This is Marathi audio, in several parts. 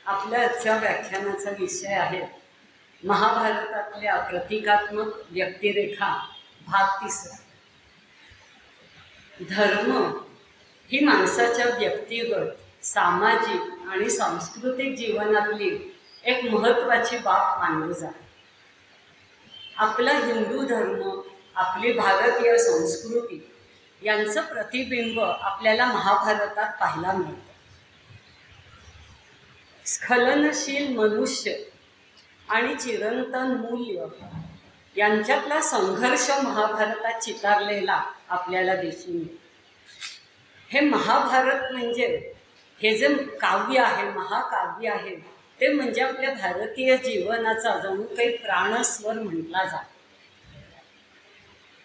आपल्या आजच्या व्याख्यानाचा विषय आहे महाभारतातल्या प्रतिकात्मक व्यक्तिरेखा भाग 3. धर्म ही माणसाच्या व्यक्तिगत, सामाजिक आणि सांस्कृतिक जीवनातली एक महत्त्वाची बाब मानली जाते. आपला हिंदू धर्म, आपली भारतीय संस्कृती यांचं प्रतिबिंब आपल्याला महाभारतात पाहायला मिळतं. स्खलनशील मनुष्य आणि चिरंतन मूल्य यांच्यातला संघर्ष महाभारतात चितारलेला आपल्याला दिसून येतो. हे महाभारत म्हणजे हे जे काव्य आहे, महाकाव्य आहे, ते म्हणजे आपल्या भारतीय जीवनाचा जणू काही प्राणस्वर म्हटला जातो.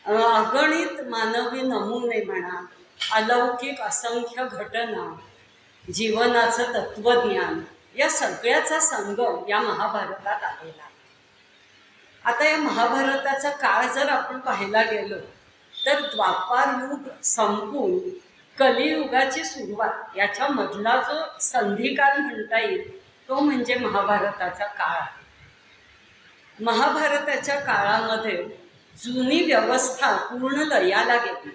अगणित मानवी नमुने म्हणा, अलौकिक असंख्य घटना, जीवनाचं तत्वज्ञान या सगळ्याचा संगम या महाभारतात आलेला आहे. आता या महाभारताचा काळ जर आपण पाहायला गेलो तर द्वापार युग संपून कलियुगाची सुरुवात याच्यामधला जो संधिकाल म्हणता येईल तो म्हणजे महाभारताचा काळ आहे. महाभारताच्या काळामध्ये जुनी व्यवस्था पूर्ण लयाला गेली,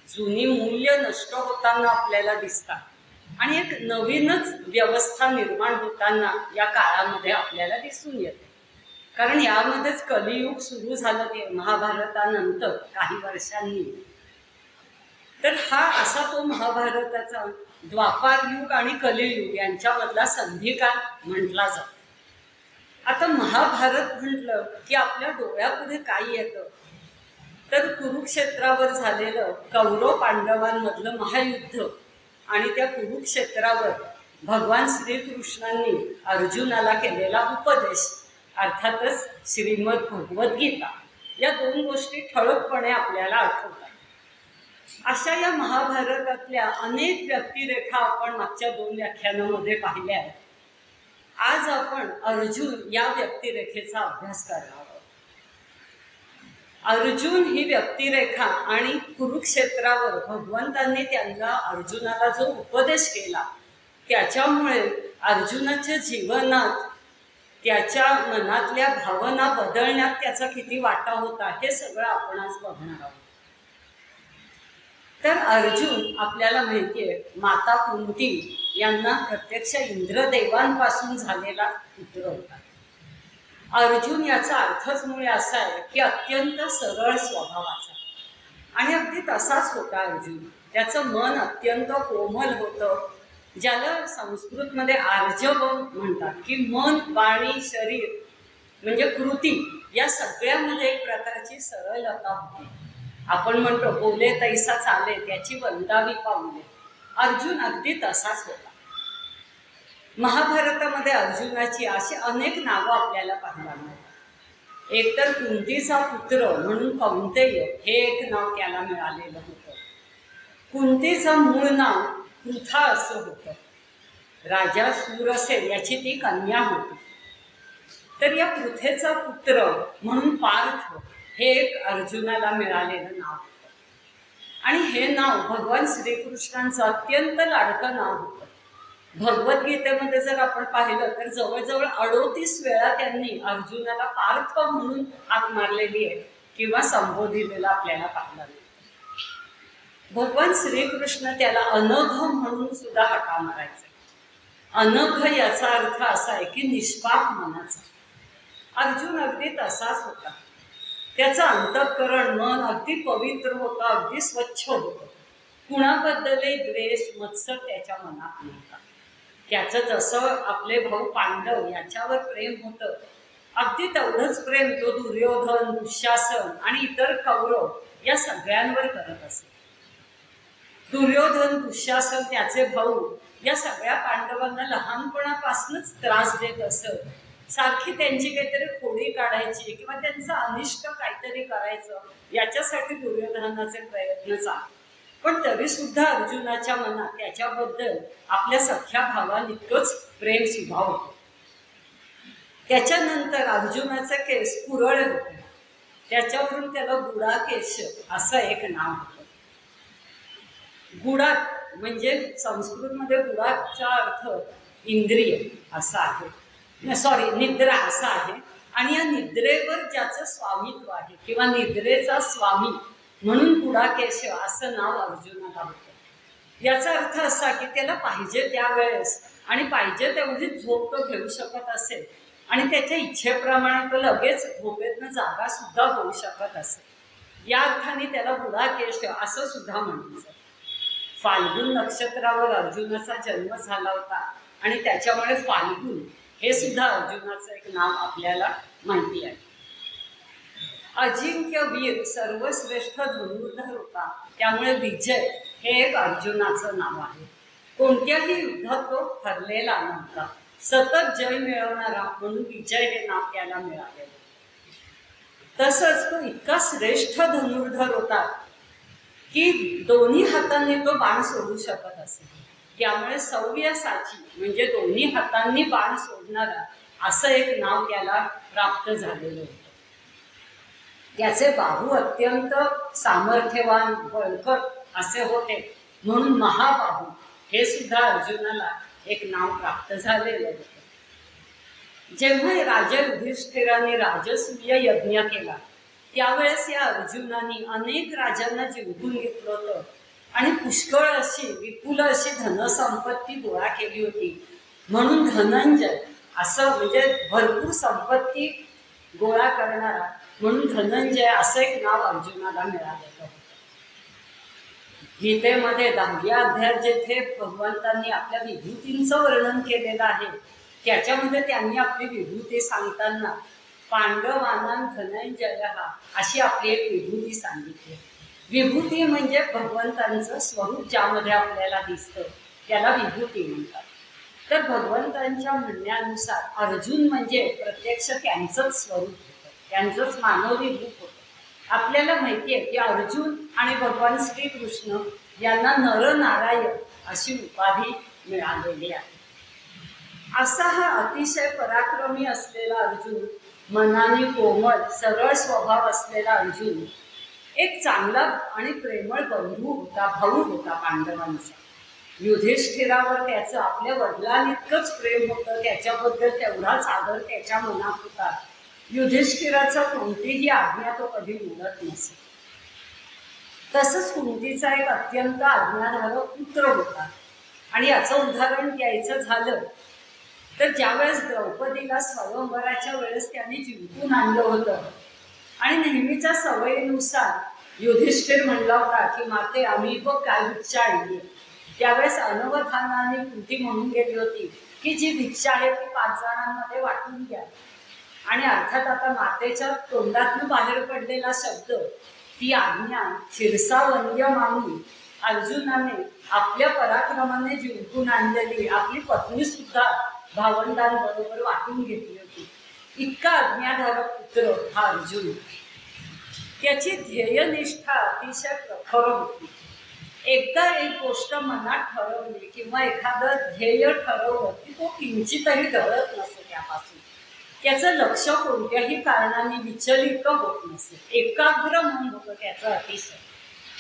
जुनी मूल्य नष्ट होताना आपल्याला दिसतात आणि एक नवीनच व्यवस्था निर्माण होताना या काळामध्ये आपल्याला दिसून येते. कारण यामध्येच कलियुग सुरू झालं ते महाभारतानंतर काही वर्षांनी. तर हा असा तो महाभारताचा द्वापार युग आणि कलियुग यांच्यामधला संधिकाल म्हटला जातो. आता महाभारत म्हटलं की आपल्या डोळ्यापुढे काय येतं तर कुरुक्षेत्रावर झालेलं कौरव पांडवांमधलं महायुद्ध आणि त्या कुरुक्षेत्रावर भगवान श्रीकृष्णांनी अर्जुनाला केलेला उपदेश, अर्थातच श्रीमद भगवद्गीता, या दोन गोष्टी ठळकपणे आपल्याला आठवतात. अशा या महाभारतातल्या अनेक व्यक्तिरेखा आपण मागच्या 2 व्याख्यानामध्ये पाहिल्या आहेत. आज आपण अर्जुन या व्यक्तिरेखेचा अभ्यास करणार आहोत. अर्जुन ही व्यक्तिरेखा आणि कुरुक्षेत्रावर भगवंतांनी त्यांना अर्जुनाला जो उपदेश केला त्याच्यामुळे अर्जुनाच्या जीवनात त्याच्या मनातल्या भावना बदलण्यात त्याचा किती वाटा होता हे सगळं आपण आज बघणार आहोत. तर अर्जुन आपल्याला माहिती आहे माता कुंती यांना प्रत्यक्ष इंद्रदेवांपासून झालेला पुत्र होता. अर्जुन याचा अर्थच मुळे असा आहे की अत्यंत सरळ स्वभावाचा, आणि अगदी तसाच होता अर्जुन. त्याचं मन अत्यंत कोमल होतं, ज्याला संस्कृतमध्ये आर्जव म्हणतात की मन, वाणी, शरीर म्हणजे कृती या सगळ्यामध्ये एक प्रकारची सरळता होती. आपण म्हणतो बोले तैसा चाले त्याची वंदावी पाऊले. अर्जुन अगदी तसाच होता. महाभारतामध्ये अर्जुनाची अशी अनेक नावं आपल्याला पाहायला मिळतात. एक तर कुंतीचा पुत्र म्हणून कौंतेय हे एक नाव त्याला मिळालेलं होतं. कुंतीचं मूळ नाव पृथा असं होतं. राजा सूरसेन याची ती कन्या होती. तर या पृथेचा पुत्र म्हणून पार्थ हे एक अर्जुनाला मिळालेलं नाव होतं. आणि हे नाव भगवान श्रीकृष्णांचं अत्यंत लाडकं नाव होतं. भगवद्गीतेमध्ये जर आपण पाहिलं तर जवळजवळ 38 वेळा त्यांनी अर्जुनाला पार्थ म्हणून हाक मारलेली आहे किंवा संबोधिलेला आपल्याला पाहायला मिळतं. भगवान श्रीकृष्ण त्याला अनघ म्हणून सुद्धा हाका मारायचे. अनघ याचा अर्थ असा आहे की निष्पाप मनाचा. अर्जुन अगदी तसाच होता. त्याचं अंतःकरण, मन अगदी पवित्र होतं, अगदी स्वच्छ होतं. कुणाबद्दलही द्वेष, मत्सर त्याच्या मनात नव्हता. त्याचं जसं आपले भाऊ पांडव याच्यावर प्रेम होतं अगदी तेवढंच प्रेम तो दुर्योधन, दुःशासन आणि इतर कौरव या सगळ्यांवर करत असे. दुर्योधन, दुःशासन त्याचे भाऊ या सगळ्या पांडवांना लहानपणापासूनच त्रास देत असत. सारखी त्यांची काहीतरी खोडी काढायची किंवा त्यांचं अनिष्ट काहीतरी करायचं याच्यासाठी दुर्योधनाचे प्रयत्न चालू. पण तरी सुद्धा अर्जुनाच्या मनात त्याच्याबद्दल आपल्या सख्या भावांइतकंच प्रेम सुद्धा होतं. त्याच्यानंतर अर्जुनाचे केस कुरळे होते. त्याच्यावरून त्याला गुडाकेश असं एक नाव होतं. गुडाक म्हणजे संस्कृतमध्ये गुडाचा अर्थ इंद्रिय असं आहे, सॉरी निद्रा असं आहे. आणि या निद्रेवर ज्याचं स्वामित्व आहे किंवा निद्रेचा स्वामी म्हणून पुढाकेशव असं नाव अर्जुनाला होतं. याचा अर्थ असा की त्याला पाहिजे त्यावेळेस आणि पाहिजे तेवढी झोप तो घेऊ शकत असेल आणि त्याच्या इच्छेप्रमाणे तो लगेच झोपेतनं जागा सुद्धा होऊ शकत असेल. या अर्थाने त्याला पुढाकेशव असं सुद्धा म्हणायचं. फाल्गुन नक्षत्रावर अर्जुनाचा जन्म झाला होता आणि त्याच्यामुळे फाल्गुन हे सुद्धा अर्जुनाचं एक नाव आपल्याला माहिती आहे. अजिंक्य वीर सर्वश्रेष्ठ धनुर्धर होता, त्यामुळे विजय हे एक अर्जुनाचं नाव आहे. कोणत्याही युद्धात तो हरलेला नव्हता, सतत जय मिळवणारा म्हणून विजय हे नाव त्याला मिळाले. तसंच तो इतका श्रेष्ठ धनुर्धर होता की दोन्ही हातांनी तो बाण सोडू शकत असे. त्यामुळे सव्यसाची म्हणजे दोन्ही हातांनी बाण सोडणारा असं एक नाव त्याला प्राप्त झालेलं होतं. त्याचे बाहू अत्यंत सामर्थ्यवान बळकट असे होते म्हणून महाबाहू हे सुद्धा अर्जुनाला एक नाव प्राप्त झालेलं होतं. जेव्हा राजा युधिष्ठिराने राजसूय यज्ञ केला त्यावेळेस या अर्जुनाने अनेक राजांना जिंकून घेतलं होतं आणि पुष्कळ अशी विपुल अशी धनसंपत्ती गोळा केली होती. म्हणून धनंजय असं म्हणजे भरपूर संपत्ती गोळा करणारा म्हणून धनंजय असं एक नाव अर्जुनाला मिळालेलं होतं. गीतेमध्ये 10व्या अध्यायात जेथे भगवंतांनी आपल्या विभूतींचं वर्णन केलेलं आहे त्याच्यामध्ये त्यांनी आपली विभूती सांगताना पांडवानां धनंजय अशी आपली एक विभूती सांगितली. विभूती म्हणजे भगवंतांचं स्वरूप ज्यामध्ये आपल्याला दिसतं त्याला विभूती म्हणतात. तर भगवंतांच्या म्हणण्यानुसार अर्जुन म्हणजे प्रत्यक्ष त्यांचंच स्वरूप होतं, त्यांचंच मानवी रूप होतं. आपल्याला माहिती आहे की अर्जुन आणि भगवान श्रीकृष्ण यांना नरनारायण अशी उपाधी मिळालेली आहे. असा हा अतिशय पराक्रमी असलेला अर्जुन, मनाने कोमल सरळ स्वभाव असलेला अर्जुन एक चांगला आणि प्रेमळ बंधू होता, भाऊ होता पांडवांचा. युधिष्ठिरावर त्याचं आपल्या वडिलांइतकंच प्रेम होतं, त्याच्याबद्दल तेवढाच आदर त्याच्या मनात होता. युधिष्ठिराचा कोणतीही आज्ञा तो कधी मोडत नसे. तसंच कुंतीचा एक अत्यंत आज्ञाधारक पुत्र होता. आणि याचं उदाहरण द्यायचं झालं तर ज्यावेळेस द्रौपदीला स्वयंवराच्या वेळेस त्याने जिंकून आणलं होतं आणि नेहमीच्या सवयीनुसार युधिष्ठिर म्हणला होता की माते आम्ही बघ काय भिक्षा आणली. त्यावेळेस अनवधानाने कुंती म्हणून गेली होती की जी भिक्षा आहे ती 5 जणांमध्ये वाटून घ्या. आणि अर्थात आता मातेच्या तोंडातून बाहेर पडलेला शब्द ती आज्ञा शिरसावंद्य मानून अर्जुनाने आपल्या पराक्रमाने जिंकून आणलेली आपली पत्नी सुद्धा भावंडांबरोबर वाटून घेतली होती. इतका आज्ञाधारक पुत्र हा अर्जुन. त्याची ध्येयनिष्ठा अतिशय प्रखर होती. एकदा एक गोष्ट मनात ठरवली किंवा एखादं ध्येय ठरवलं की तो किंचितही ढळत नसे. त्यापासून त्याचं लक्ष कोणत्याही कारणाने विचलित होत नसे, एकाग्र मन होतं त्याचं अतिशय.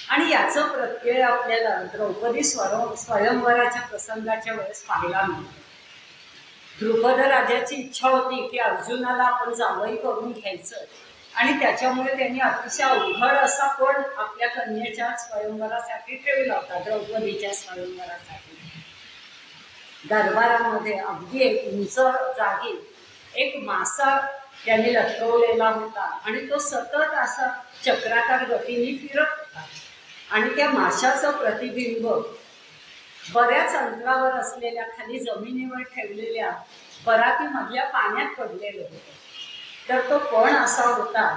आणि याचं प्रत्यय आपल्याला द्रौपदी स्वयंवराच्या प्रसंगाच्या वेळेस पाहायला मिळतो. द्रुपद राजाची इच्छा होती की अर्जुनाला आपण जावई करून घ्यायचं आणि त्याच्यामुळे त्यांनी अतिशय अवघड असा पण आपल्या कन्येच्या स्वयंवरासाठी ठेवला होता. द्रौपदीच्या स्वयंवरासाठी दरबारामध्ये अगदी एक उंच जागी एक मासा त्यांनी लटकवलेला होता आणि तो सतत असा चक्राकार गतीने फिरत होता. आणि त्या माशाचं प्रतिबिंब बऱ्याच अंतरावर असलेल्या खाली जमिनीवर ठेवलेल्या परातीमधल्या पाण्यात पडलेलं होतं. तर तो पण असा होता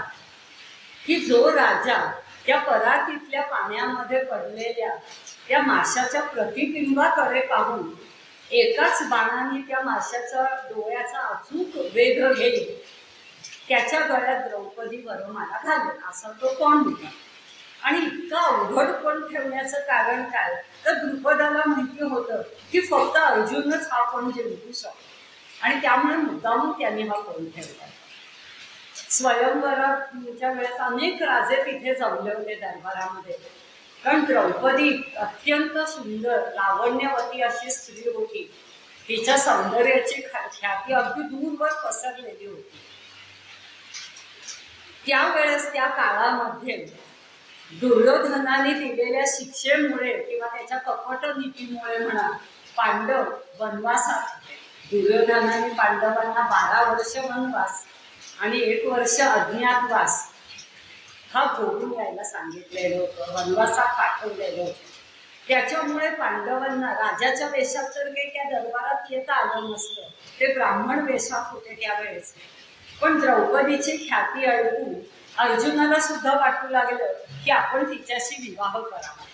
की जो राजा त्या परातीतल्या पाण्यामध्ये पडलेल्या त्या माशाच्या प्रतिबिंबाकडे पाहून एकाच बाणाने त्या माशाच्या डोळ्याचा अचूक वेध घेईल त्याच्या गळ्यात द्रौपदी वरमाला घालेल असा तो कोण होता. आणि इतका अवघड पण ठेवण्याचं कारण काय तर द्रुपदाला माहिती होतं की फक्त अर्जुनच हा पण जिंकू शकतो आणि त्यामुळे मुद्दामून त्यांनी हा पण ठेवला. स्वयंवराच्या वेळेस अनेक राजे तिथे जमले होते दरबारामध्ये, कारण द्रौपदी अत्यंत सुंदर लावण्यवती अशी स्त्री होती. तिच्या सौंदर्याची ख्याती अगदी दूरवर पसरलेली होती. त्यावेळेस त्या काळामध्ये दुर्योधनाने दिलेल्या शिक्षेमुळे किंवा त्याच्या कपट नीतीमुळे म्हणा पांडव वनवासात होते. दुर्योधनाने पांडवांना 12 वर्ष वनवास आणि 1 वर्ष अज्ञातवास हा भोगून यायला सांगितलेलं होतं, वनवासात पाठवलेलं होतं. त्याच्यामुळे पांडवांना राजाच्या वेशात तर काही त्या दरबारात येता आलं नसतं, ते ब्राह्मण वेशात होते त्यावेळेस. पण द्रौपदीची ख्याती ऐकून अर्जुनाला सुद्धा वाटू लागलं की आपण तिच्याशी विवाह करावा,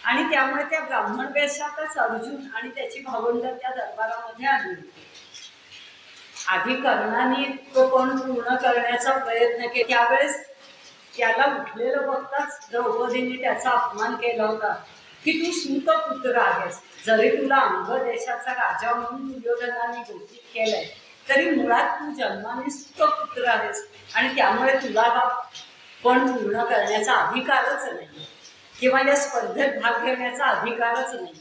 आणि त्यामुळे त्या ब्राह्मण वेशातच अर्जुन आणि त्याची भावंड त्या दरबारामध्ये आली होती. आधी कर्णाने तो पण पूर्ण करण्याचा प्रयत्न केला. त्यावेळेस त्याला उठलेलं बघताच द्रौपदीने त्याचा अपमान केला होता की तू सूतपुत्र आहेस. जरी तुला अंग देशाचा राजा म्हणून दुर्योधनाने घोषित केलंय तरी मुळात तू जन्माने सूतपुत्र आहेस, आणि त्यामुळे तुला हा पण पूर्ण करण्याचा अधिकारच नाही किंवा या स्पर्धेत भाग घेण्याचा अधिकारच नाही.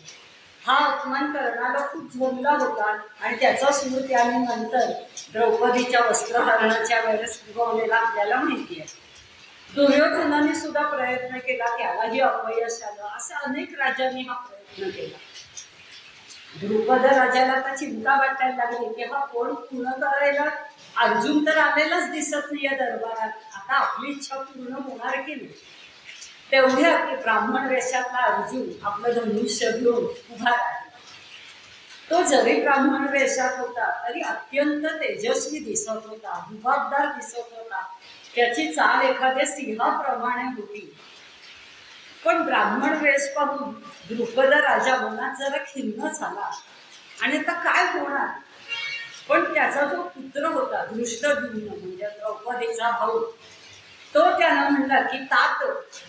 हा अपमान कर्णाला खूप झोंबला होता आणि त्याचा सूर त्याने नंतर द्रौपदीच्या वस्त्रहरणाच्या वेळेस उगवलेला आपल्याला माहिती आहे. दुर्योधनाने सुद्धा प्रयत्न केला, त्यालाही अपयश आलं. असा अनेक राजांनी हा प्रयत्न केला. द्रुपद राजाला आता चिंता वाटायला लागली की हा कोण पूर्ण करायला अर्जुन तर आलेलाच दिसत नाही या दरबारात, आता आपली इच्छा पूर्ण होणार की नाही. तेवढ्या ब्राह्मण वेशातला अर्जुन आपलं धनुष्य घेऊन उभा राहिला. तो जरी ब्राह्मण वेशात होता तरी अत्यंत तेजस्वी दिसत होता, रुबाबदार दिसत होता. त्याची चाल एखाद्या सिंहाप्रमाणे होती. पण ब्राह्मण वेश पाहून द्रुपद राजा मनात जरा खिन्न झाला, आणि आता काय होणार. पण त्याचा जो पुत्र होता धृष्टद्युम्न, म्हणजे द्रौपदीचा भाऊ, तो त्यानं म्हणला की तात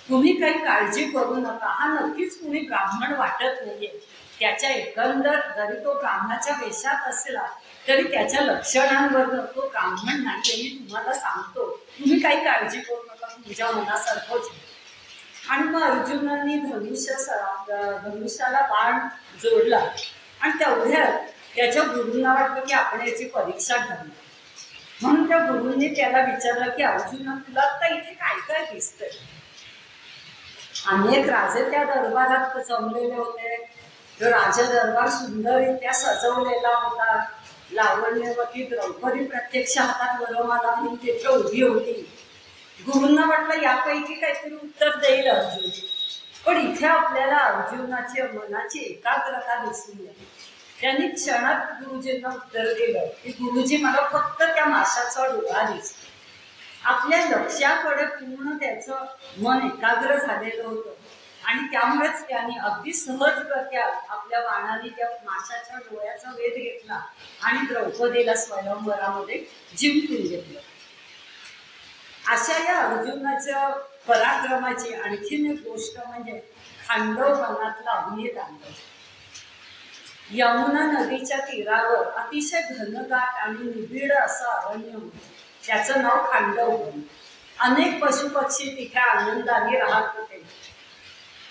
तुम्ही काही काळजी करू नका, हा नक्कीच कुणी ब्राह्मण वाटत नाहीये. त्याच्या एकंदर जरी तो ब्राह्मणाच्या वेशात असला तरी त्याच्या लक्षणांवरून तो ब्राह्मण नाही, मी तुम्हाला सांगतो, तुम्ही काही काळजी करू नका, तुमच्या मनासारखंच. आणि मग अर्जुनाने धनुष्याला बाण जोडला, आणि तेवढ्यात त्याच्या गुरूंना वाटलं की आपण याची परीक्षा घ्यावी. म्हणून त्या गुरूंनी त्याला विचारलं की अर्जुन, तुला आता इथे काय काय दिसतंय. अनेक राजे त्या दरबारात जमलेले होते. तो राजा दरबार सुंदररित्या सजवलेला होता. लावण्यवती द्रौपदी प्रत्यक्ष हातात वरमाला घेऊन तिथे उभी होती. गुरूंना वाटलं यापैकी काहीतरी उत्तर देईल अर्जुन, पण इथे आपल्याला अर्जुनाची मनाची एकाग्रता दिसून येते. त्यांनी क्षणात गुरुजींना उत्तर दिलं की गुरुजी, मला फक्त त्या माशाचा डोळा दिसतो. आपल्या लक्ष्याकडे पूर्ण त्याचं मन एकाग्र झालेलं होतं, आणि त्यामुळेच त्यांनी अगदी सहजगत्या आपल्या बाणाने त्या माशाच्या डोळ्याचा वेध घेतला आणि द्रौपदीला स्वयंवरामध्ये जिंकून घेतलं. अशा या अर्जुनाच्या पराक्रमाची आणखीन एक गोष्ट म्हणजे खांडव वनातला अग्नितांडव. यमुना नदीच्या तीरावर अतिशय घनदाट आणि निबिड असं अरण्य होतं. त्याचं नाव खांडव वन. अनेक पशुपक्षी तिथे आनंदाने राहत होते.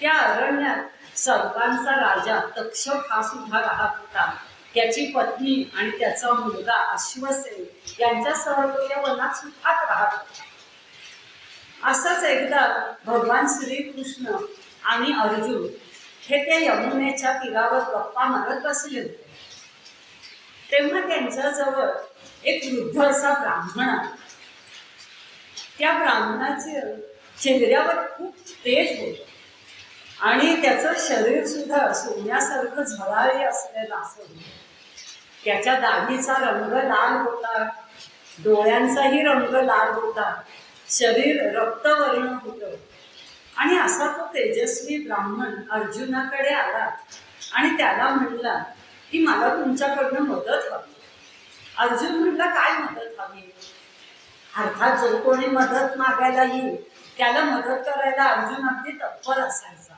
त्या अरण्यात सर्वांचा राजा तक्षक हा सुद्धा राहत होता. त्याची पत्नी आणि त्याचा मुलगा अश्वसेन यांच्यासह तो या वनात सुखात राहत होता. असंच एकदा भगवान श्रीकृष्ण आणि अर्जुन हे त्या यमुनेच्या तीरावर गप्पा मारत बसले होते. तेव्हा त्यांच्याजवळ एक वृद्ध असा ब्राह्मण आला. त्या ब्राह्मणाचे चेहऱ्यावर खूप तेज होतं, आणि त्याचं शरीर सुद्धा सोन्यासारखं झळाळी असलेलं असं होतं. त्याच्या दाढीचा रंग लाल होता, डोळ्यांचाही रंग लाल होता, शरीर रक्तवर्ण होतं. आणि असा तो तेजस्वी ब्राह्मण अर्जुनाकडे आला आणि त्याला म्हणला की मला तुमच्याकडनं मदत हवी. अर्जुन म्हणला, काय मदत हवी. अर्थात जो कोणी मदत मागायला येईल त्याला मदत करायला अर्जुन अगदी तत्पर असायचा.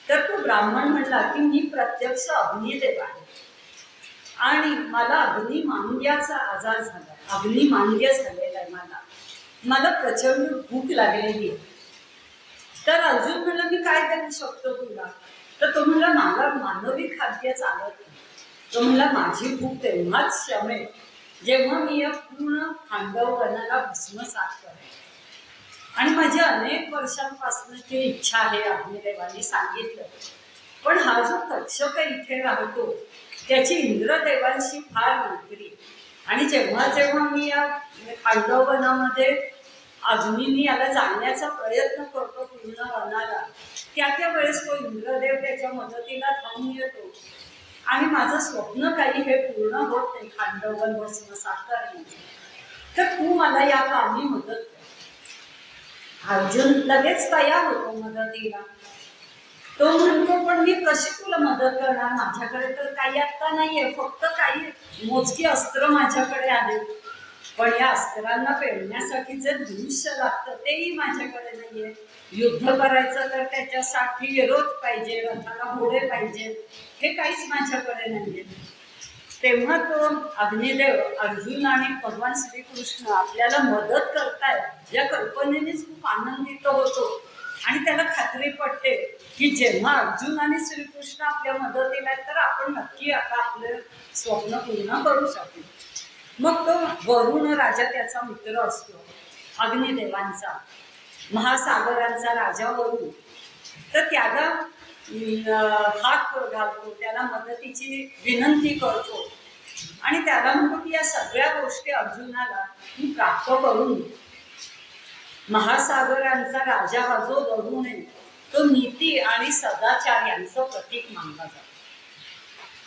तर तो ब्राह्मण म्हणला की मी प्रत्यक्ष अग्निदेव आहे, आणि मला अग्निमांद्याचा आजार झाला, अग्निमांद्य झालेला आहे, मला प्रचंड भूक लागलेली आहे. तर अर्जुन म्हणला, मी काय देऊ शकतो तुला. तर तो म्हणला, मला मानवी खाद्य चालत नाही, तो म्हणला माझी भूक तेव्हाच शमेल जेव्हा मी या पूर्ण खांडव वनाला भस्मसात करेन. आणि माझी अनेक वर्षांपासूनची इच्छा आहे, अग्निदेवाने सांगितलं. पण हा जो तक्षक इथे राहतो त्याची इंद्रदेवांशी फार मैत्री. आणि जेव्हा जेव्हा मी या खांडव वनामध्ये अग्नीने याला जाण्याचा प्रयत्न करतो पूर्ण वनाला, त्या वेळेस तो इंद्रदेव त्याच्या मदतीला धावून येतो. आणि माझं स्वप्न काही हे पूर्ण होत नाही खांडवन भस्मसात करण्याचं, तर तू मला या कामी मदत कर. अर्जुन लगेच तयार होतो मदतीला. तो म्हणतो पण मी कशी तुला मदत करणार, माझ्याकडे तर काही आत्ता नाहीये, फक्त काही मोजकी अस्त्र माझ्याकडे आले. पण या अस्त्रांना पेलण्यासाठी जे धनुष्य लागतं तेही माझ्याकडे नाहीये. युद्ध करायचं तर त्याच्यासाठी रथ पाहिजे, रथाला घोडे पाहिजे, हे काहीच माझ्याकडे नाहीये. तेव्हा तो अग्निदेव अर्जुन आणि भगवान श्रीकृष्ण आपल्याला मदत करतायत या कल्पनेनेच खूप आनंदित होतो. आणि त्याला खात्री पटते की जेव्हा अर्जुन आणि श्रीकृष्ण आपल्या मदतीला तर आपण नक्की आता आपलं स्वप्न पूर्ण करू शकू. मग तो वरुण राजा त्याचा मित्र असतो, अग्निदेवांचा, महासागरांचा राजा वरुण. तर त्याला हात घालतो, त्याला मदतीची विनंती करतो आणि त्याला म्हणतो की या सगळ्या गोष्टी अर्जुनाला तू प्राप्त करून. महासागरांचा राजा हा जो वरुण आहे तो नीती आणि सदाचार यांचं प्रतीक मानला जातो.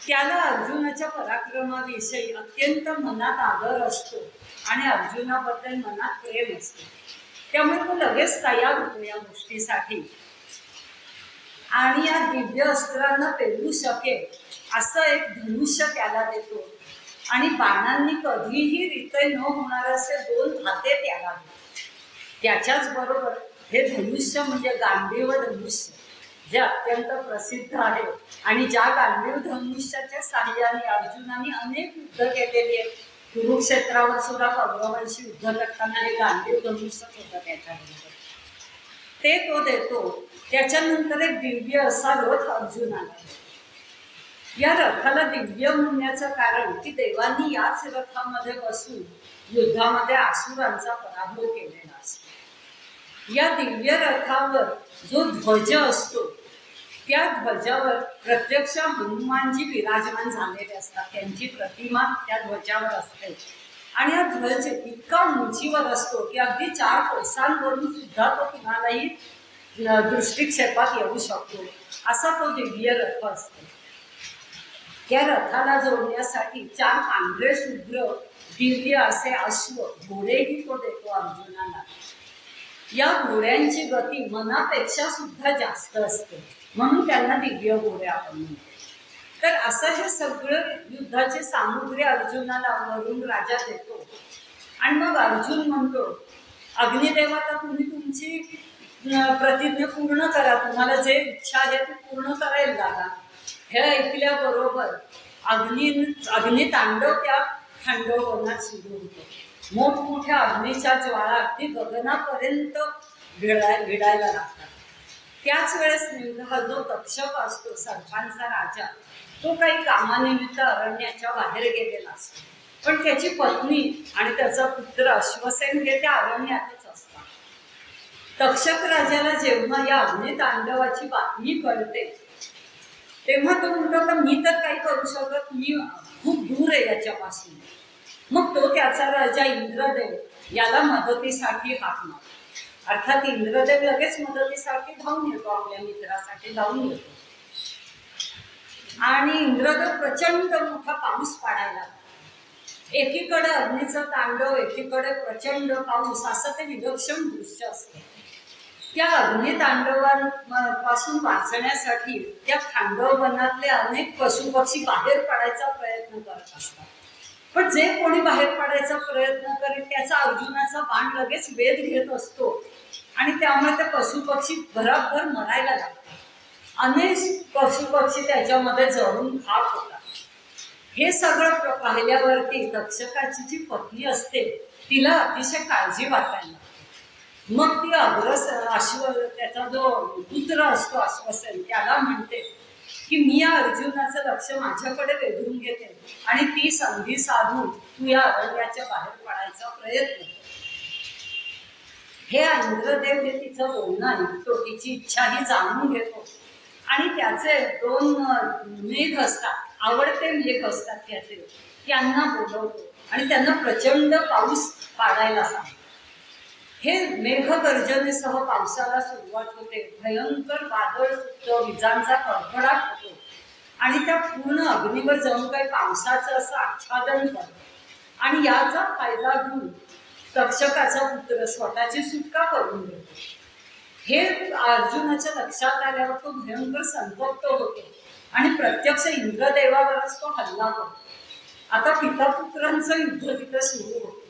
त्याला अर्जुनाच्या पराक्रमाविषयी अत्यंत मनात आदर असतो आणि अर्जुनाबद्दल मनात प्रेम असते. त्यामुळे तो लगेच तयार होतो या गोष्टीसाठी आणि या दिव्य अस्त्रांना पेलू शकेल असं एक धनुष्य त्याला देतो. आणि बाणांनी कधीही रिते न होणार असे 2 हाते त्याला देतो. त्याच्याच बरोबर हे धनुष्य म्हणजे गांडीव धनुष्य, जे अत्यंत प्रसिद्ध आहे आणि ज्या गांडीव धनुष्याच्या साहाय्याने अर्जुनाने अनेक युद्ध केलेली आहेत. कुरुक्षेत्रावर सुद्धा कौरवांशी युद्ध करताना हे गांडीव धनुष्यच होतं त्याच्याबरोबर, ते तो देतो. त्याच्यानंतर एक दिव्य असा रथ अर्जुनाला. या रथाला दिव्य म्हणण्याचं कारण की देवांनी याच रथामध्ये बसून युद्धामध्ये असुरांचा पराभव केलेला असतो. या दिव्य रथावर जो ध्वज असतो त्या ध्वजावर प्रत्यक्ष हनुमानजी विराजमान झालेले असतात, त्यांची प्रतिमा त्या ध्वजावर असते. आणि हा ध्वज इतका उंचीवर असतो की अगदी 4 कोसांवरून सुद्धा तो कुणालाही दृष्टिक्षेपात येऊ शकतो, असा तो दिव्य रथ असतो. त्या रथाला जोडण्यासाठी 4 पांढरे शुभ्र दिव्य असे अश्व घोडेही तो देतो अर्जुनाला. या घोड्यांची गती मनापेक्षा सुद्धा जास्त असते, म्हणून त्यांना दिव्य घोडे आपण म्हणतो. तर असं हे सगळं युद्धाची सामुग्री अर्जुनाला वरुण राजा देतो. आणि मग अर्जुन म्हणतो अग्निदेव आता तुम्ही तुमची प्रतिज्ञा पूर्ण करा, तुम्हाला जे इच्छा आहे ती पूर्ण करायला लागा. हे ऐकल्याबरोबर अग्नितांडव त्या खांडव वनात सुरू होतो. मोठमोठ्या अग्नीच्या ज्वाळा अगदी गगनापर्यंत भिडायला लागतात. त्याच वेळेस हा जो तक्षक असतो सर्पांचा राजा, तो काही कामानिमित्त अरण्याच्या बाहेर गेलेला असतो. पण त्याची पत्नी आणि त्याचा पुत्र अश्वसेन हे त्या अरण्यातच असतात. तक्षक राजाला जेव्हा या अग्नितांडवाची बातमी कळते तेव्हा तो म्हणतो तर मी तर काही करू शकत, मी खूप दूर आहे याच्यापासून. मग तो त्याचा राजा इंद्रदेव याला मदतीसाठी हाक मारतो. अर्थात इंद्रदेव लगेच मदतीसाठी धावून येतो, आपल्या मित्रासाठी धावून येतो. आणि इंद्रदेव प्रचंड मोठा पाऊस पाडायला लागला. एकीकडे अग्नीचं तांडव, एकीकडे प्रचंड पाऊस, असं ते विलक्षण दृश्य असतं. त्या अग्नितांडवांपासून वाचण्यासाठी त्या खांडव वनातले अनेक पशुपक्षी बाहेर पडायचा प्रयत्न करत असतात. पण जे कोणी बाहेर पडायचा प्रयत्न करेल त्याचा अर्जुनाचा बाण लगेच वेध घेत असतो आणि त्यामुळे ते पशुपक्षी भराभर मरायला लागतात. अनेक पशुपक्षी त्याच्यामध्ये जळून खाक होतात. हे सगळं पाहिल्यावरती तक्षकाची जी पत्नी असते तिला अतिशय काळजी वाटायला लागते. मग ती त्याचा जो पुत्र असतो अश्वसेन त्याला म्हणते की मी या अर्जुनाचं लक्ष माझ्याकडे वेधून घेते आणि ती संधी साधून तू या अरण्याच्या बाहेर पडायचा प्रयत्न कर. हे इंद्रदेव हे तिचं बोलणं ऐकतो, तिची इच्छाही जाणून घेतो आणि त्याचे 2 मेघ असतात, आवडते मेघ असतात त्याचे, त्यांना बोलवतो आणि त्यांना प्रचंड पाऊस पाडायला सांगतो. हे मेघगर्जनेसह पावसाला सुरुवात होते. भयंकर वादळ सुटतं, विजांचा कडकडाट होतो आणि त्या पूर्ण अग्नीवर जाऊन काही पावसाचं असं आच्छादन करतं. आणि याचा फायदा घेऊन तक्षकाचा पुत्र स्वतःची सुटका करून घेतो. हे अर्जुनाच्या लक्षात आल्यावर तो भयंकर संतप्त होतो आणि प्रत्यक्ष इंद्रदेवावरच तो हल्ला करतो. आता पितापुत्रांचं युद्ध तिथे सुरू होतं.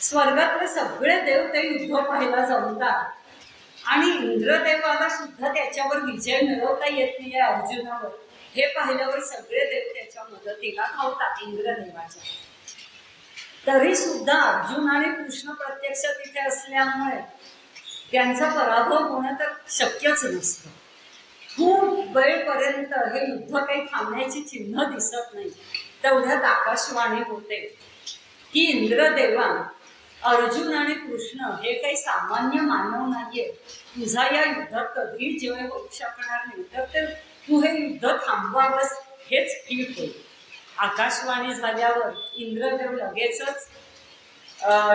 स्वर्गातले सगळे देव ते युद्ध पाहायला जमतात आणि इंद्रदेवाला सुद्धा त्याच्यावर विजय मिळवता येत नाही अर्जुनावर. हे पाहिल्यावर सगळे देव त्याच्या मदतीला धावतात इंद्रदेवाच्या. तरी सुद्धा अर्जुन आणि कृष्ण प्रत्यक्ष तिथे असल्यामुळे त्यांचा पराभव होणं तर शक्यच नसतं. खूप वेळपर्यंत हे युद्ध काही थांबण्याची चिन्ह दिसत नाही. तेवढ्यात आकाशवाणी होते की इंद्रदेवा, अर्जुन आणि कृष्ण हे काही सामान्य मानव नाहीये. तुझा या युद्धात कधीही जय होऊ शकणार नाही, तर तू हे युद्ध थांबवावंस हेच ठीक होईल. आकाशवाणी झाल्यावर इंद्रदेव लगेचच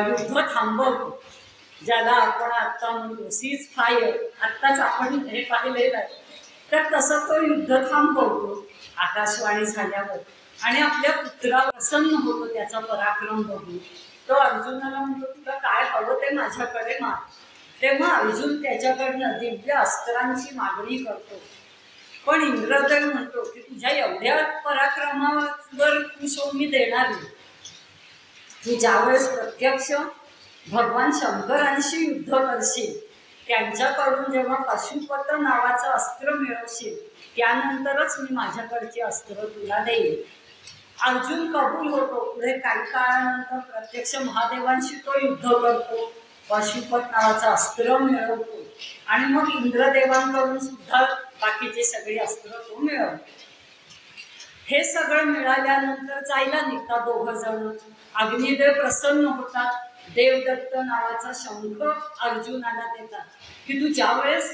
युद्ध थांबवतो, ज्याला आपण आत्ता म्हणतो सीज फायर. आत्ताच आपण हे पाहिलेलं आहे. तर तसं तो युद्ध थांबवतो आकाशवाणी झाल्यावर आणि आपल्या पुत्राला प्रसन्न होतो त्याचा पराक्रम बघून. तो अर्जुनाला म्हणतो, तुला काय हवं ते माझ्याकडे माग. तेव्हा अर्जुन त्याच्याकडनं दिव्य अस्त्रांची मागणी करतो. पण इंद्रदेव म्हणतो की तुझ्या एवढ्या पराक्रमावर खुश होऊन मी देणार नाही. तू ज्यावेळेस प्रत्यक्ष भगवान शंकरांशी युद्ध करशील, त्यांच्याकडून जेव्हा पशुपत नावाचं अस्त्र मिळवशील, त्यानंतरच मी माझ्याकडची अस्त्र तुला देईल. अर्जुन कबूल होतो. पुढे काही काळानंतर प्रत्यक्ष महादेवांशी तो युद्ध करतो, पशुपत नावाचं अस्त्र मिळवतो आणि मग इंद्रदेवांकडून सुद्धा बाकीचे सगळे अस्त्र तो मिळवतो. हे सगळं मिळाल्यानंतर जायला निघतात 2 जण. अग्निदेव प्रसन्न होतात. देवदत्त नावाचा शंख अर्जुनाला देतात की तू ज्या वेळेस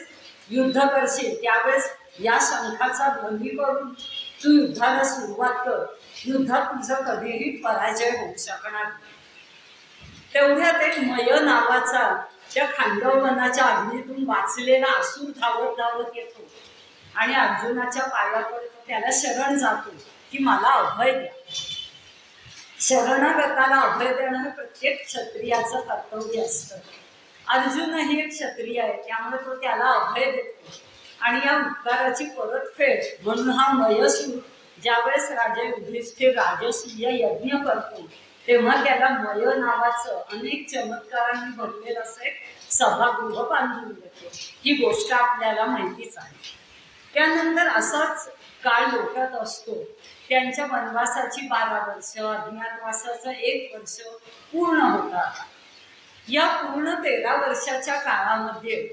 युद्ध करशील त्यावेळेस या शंखाचा ध्वनी करून तू युद्धाला सुरुवात कर. युद्धात तुझा कधीही पराजय होऊ शकणार नाही. तेवढ्यात एक मय नावाचा त्या खांडववनाच्या अग्नीतून वाचलेला असुर धावत धावत येतो आणि अर्जुनाच्या पाया पडतो. त्याला शरण जातो की मला अभय द्या. शरणागताला अभय देणं हे प्रत्येक क्षत्रियाचं कर्तव्य असतं. अर्जुनही एक क्षत्रिय आहे, त्यामुळे तो त्याला अभय देतो आणि या उपकाराची परतफेड म्हणून हा मयसूर ज्यावेळेस राजा युधिष्ठिर राजसूय यज्ञ करतो तेव्हा त्याला मय नावाचं अनेक चमत्कारांनी भरलेलं असं एक सभागृह बांधून देतो. ही गोष्ट आपल्याला माहितीच आहे. त्यानंतर असाच काळ लोटत असतो. त्यांच्या वनवासाची 12 वर्ष, अज्ञातवासाचं 1 वर्ष पूर्ण होतात. या पूर्ण 13 वर्षाच्या काळामध्ये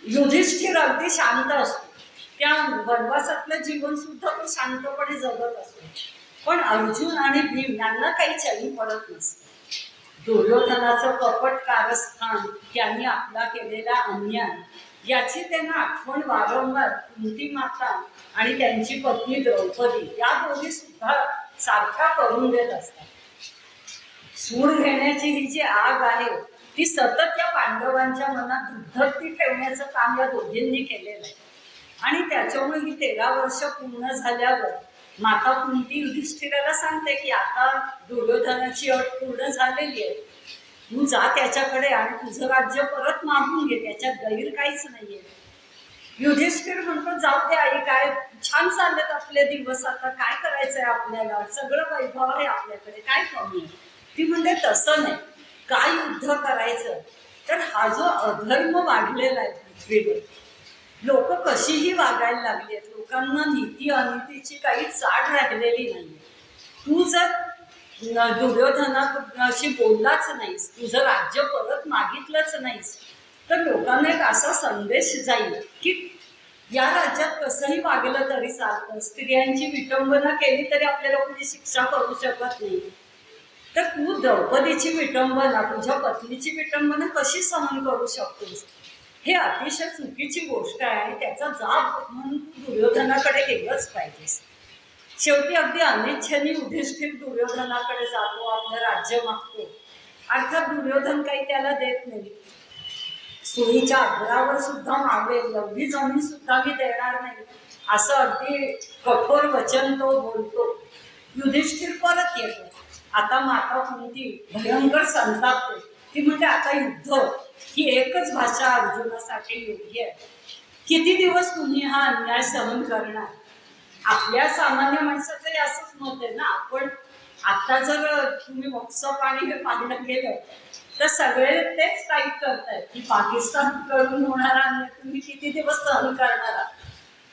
युधिष्ठिर अगदी शांत असतो. त्या वनवासातलं जीवन सुद्धा तो शांतपणे जगत असतो. पण अर्जुन आणि भीम यांना काही चली पडत नसतं. दुर्योधनाचं कपट कारस्थान, त्यांनी आपला केलेला अन्याय याची त्यांना आठवण वारंवार कुंती माता आणि त्यांची पत्नी द्रौपदी या दोघी सुद्धा सारखा करून देत असतात. सूड घेण्याची ही जी आग आहे ती सतत या पांडवांच्या मनात धगधगती ठेवण्याचं काम या दोघींनी केलेलं आहे. आणि त्याच्यामुळे ही 13 वर्ष पूर्ण झाल्यावर माता कुंती युधिष्ठिराला सांगते की आता दुर्योधनाची अट पूर्ण झालेली आहे, तू जा त्याच्याकडे आणि तुझं राज्य परत मागून घे, त्याच्यात गैर काहीच नाहीये. युधिष्ठिर म्हणतो जाऊ दे आई, काय छान चाललेत आपले दिवस, आता काय करायचंय आपल्याला, सगळं वैभव आहे आपल्याकडे, काय कमी आहे. ती म्हणते तसं नाही, काय युद्ध करायचं. तर हा जो अधर्म वाढलेला आहे पृथ्वीवर, लोक कशीही वागायला लागली आहेत, लोकांना नीती अनितीची काही चाड राहिलेली नाही. तू जर दुर्योधनाशी बोललाच नाहीस, तुझं राज्य परत मागितलंच नाहीस, तर लोकांना एक असा संदेश जाईल की या राज्यात कसंही वागलं तरी चालतं, स्त्रियांची विटंबना केली तरी आपल्याला कोणी शिक्षा करू शकत नाही. तर तू द्रौपदीची विटंबना, तुझ्या पत्नीची विटंबना कशी सहन करू शकतोस? हे अतिशय चुकीची गोष्ट आहे आणि त्याचा जाब म्हणून तू दुर्योधनाकडे गेलंच पाहिजेस. शेवटी अगदी अनिच्छेने युधिष्ठिर दुर्योधनाकडे जातो, आपलं राज्य मागतो. अर्थात दुर्योधन काही त्याला देत नाही. सुईच्या अग्रावर सुद्धा मागेल, एवढी जमीन सुद्धा मी देणार नाही, असं अगदी कठोर वचन तो बोलतो. युधिष्ठिर परत येतो. आता माता कुंती भयंकर संतापते. ती म्हणजे आता युद्ध, ही एकच भाषा अर्जुनासाठी योग्य आहे. किती दिवस तुम्ही हा अन्याय सहन करणार? आपल्या सामान्य माणसाचंही असंच मत आहे ना. आपण आता जर तुम्ही व्हॉट्सअप आणि हे पाहिलं गेलं तर सगळे तेच टाईप करतायत की पाकिस्तानकडून होणारा अन्याय तुम्ही किती दिवस सहन करणार आहात?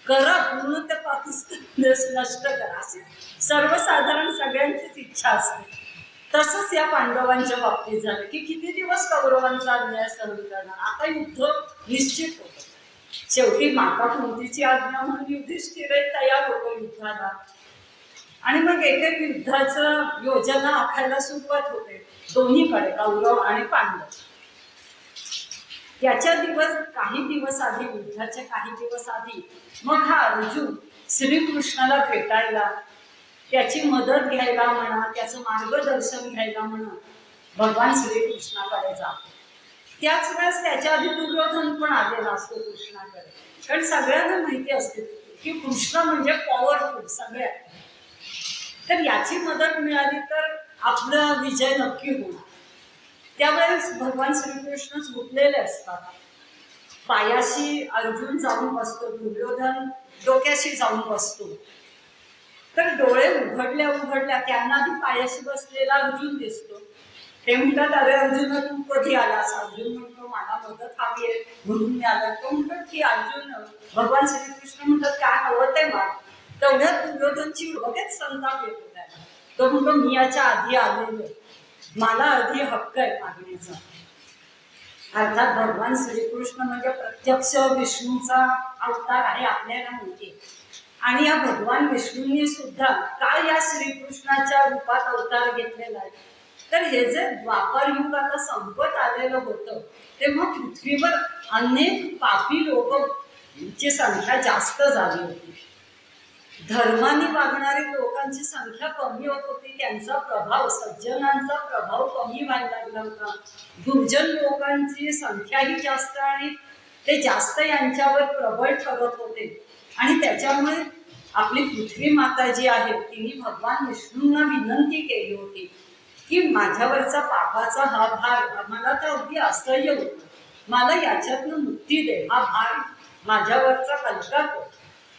करा, पूर्ण ते पाकिस्तान देश नष्ट करा, अशी सर्वसाधारण सगळ्यांचीच इच्छा असते. तसंच या पांडवांच्या बाबतीत झालं की किती दिवस कौरवांचा अन्याय सहन करणार? आता युद्ध निश्चित होतं. शेवटी माता कुंतीची आज्ञा म्हणून युधिष्ठिर तयार होतो युद्धाला. आणि मग एक एक युद्धाचं योजना आखायला सुरुवात होते दोन्हीकडे, कौरव आणि पांडव. त्याच्या काही दिवस आधी, युद्धाच्या काही दिवस आधी मग हा अर्जुन श्रीकृष्णाला भेटायला, त्याची मदत घ्यायला म्हणा, त्याचं मार्गदर्शन घ्यायला म्हणा भगवान श्रीकृष्णाकडे जातो. त्याच वेळेस त्याच्या आधी दुर्योधन पण आलेला असतो कृष्णाकडे. कारण सगळ्यांना माहिती असते की कृष्ण म्हणजे पॉवरफुल सगळ्यात. तर याची मदत मिळाली तर आपला विजय नक्की होणार. त्यावेळेस भगवान श्रीकृष्ण झोपलेले असतात. पायाशी अर्जुन जाऊन बसतो, दुर्योधन डोक्याशी जाऊन बसतो. तर डोळे उघडल्या त्यांना आधी पायाशी बसलेला अर्जुन दिसतो. ते म्हणतात, अरे अर्जुन तू कधी आलास? अर्जुन म्हणतो, मला मदत हवी आहे म्हणून मी आला. तो म्हणतात की अर्जुन, भगवान श्रीकृष्ण म्हणतात काय हवं ते माग. तेवढ्यात दुर्योधनची लगेच संताप येतो त्याला. तो म्हणतो, मी याच्या आधी आलेलो, मला आधी हक्क आहे मागण्याचा. अर्थात भगवान श्रीकृष्ण म्हणजे प्रत्यक्ष विष्णूचा अवतार आहे, आपल्याला माहिती. आणि या भगवान विष्णूंनी सुद्धा काय या श्रीकृष्णाच्या रूपात अवतार घेतलेला आहे? तर हे जे द्वापर युग आता संपत आलेलं होतं, तेव्हा पृथ्वीवर अनेक पापी लोकांची संख्या जास्त झाली होती. धर्माने वागणारी लोकांची संख्या कमी होत होती. त्यांचा प्रभाव, सज्जनांचा प्रभाव कमी व्हायला लागला होता. दुर्जन लोकांची संख्याही जास्त आणि ते जास्त यांच्यावर प्रबळ ठरत होते. आणि त्याच्यामुळे आपली पृथ्वी माता जी आहे तिने भगवान विष्णूंना विनंती केली होती की माझ्यावरचा पापाचा हा भार मला तर अगदी असह्य होतं, मला याच्यातनं मुक्ती दे, हा भार माझ्यावरचा हलका कर.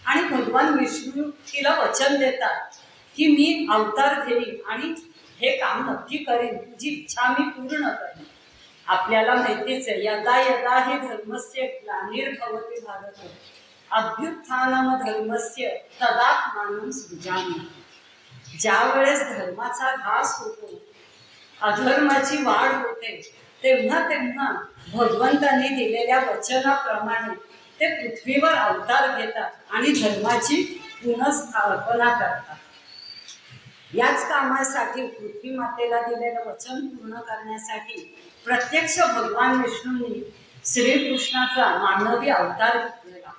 आणि भगवान विष्णू तिला वचन देतात की मी अवतार घेईन आणि हे काम नक्की करेन, तुझी इच्छा मी पूर्ण करेन. आपल्याला माहितीच आहे, यदा यदा ही धर्मस्य ग्लानिर्भवति भारत अभ्युत्थानम धर्मस्य तदात्मानं सृजामि. ज्या वेळेस धर्माचा ह्रास होतो, अधर्माची वाढ होते, तेव्हा तेव्हा भगवंतांनी दिलेल्या वचनाप्रमाणे ते पृथ्वीवर अवतार घेतात आणि धर्माची पुनर्स्थापना करतात. याच कामासाठी, पृथ्वी मातेला दिलेलं वचन पूर्ण करण्यासाठी प्रत्यक्ष भगवान विष्णूंनी श्रीकृष्णाचा मानवी अवतार घेतलेला.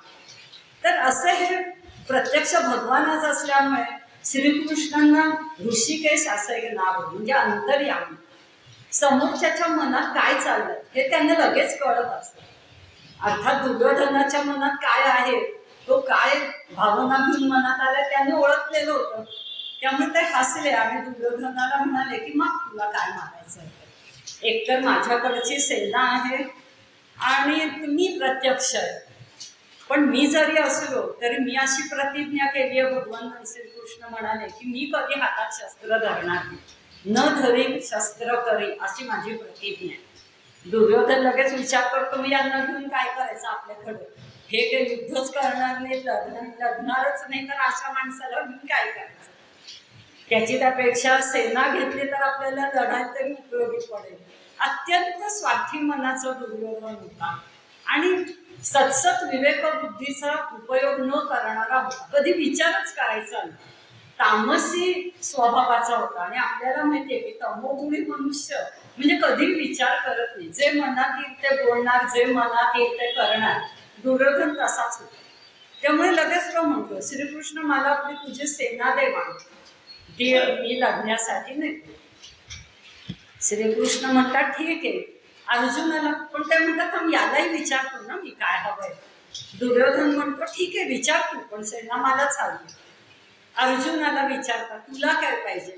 तर असे हे प्रत्यक्ष भगवानच असल्यामुळे श्रीकृष्णांना ऋषिकेश असं एक नाव, म्हणजे अंतर्यामी. समोरच्याच्या मनात काय चाललंय हे त्यांना लगेच कळत असतं. अर्थात दुर्योधनाच्या मनात काय आहे, तो काय भावना घेऊन मनात आल्या त्यांनी ओळखलेलं होतं. त्यामुळे ते हसले आणि दुर्योधनाला म्हणाले की मग तुला काय मागायचं आहे? एकतर माझ्याकडची सेना आहे आणि मी प्रत्यक्ष आहे, पण मी जरी असलो तरी मी अशी प्रतिज्ञा केली आहे, भगवान श्रीकृष्ण म्हणाले की मी कधी हातात शस्त्र धरणार नाही, न धरी शस्त्र करी, अशी माझी प्रतिज्ञा आहे. दुर्योधन लगेच विचार करतो, मी यांना घेऊन काय करायचं आपल्याकडं, हे काही युद्धच करणार नाही, लढणारच नाही, तर अशा माणसाला घेऊन काय करायचं? त्याची त्यापेक्षा सेना घेतली तर आपल्याला लढायला तरी उपयोगी पडेल. अत्यंत स्वार्थी मनाचा दुर्योधन होता आणि सतसत विवेक बुद्धीचा उपयोग न करणारा होता, कधी विचारच करायचा नाही, तामसी स्वभावाचा होता. आणि आपल्याला माहितीये की तमोगुणी मनुष्य म्हणजे कधी विचार करत नाही, जे मनात येईल ते बोलणार, जे मनात येईल ते करणार. दुर्योधन तसाच होता. त्यामुळे लगेच तो म्हणतो, श्रीकृष्ण मला आपली तुझी सेना दे मान, ती मी लढण्यासाठी नाही. श्रीकृष्ण म्हणतात ठीक आहे. अर्जुनाला पण ते म्हणतात हम यालाही विचारतो ना मी काय हवंय. दुर्योधन म्हणतो ठीक आहे विचार तू, पण सेना मलाच हवी. अर्जुनाला विचारतात तुला काय पाहिजे.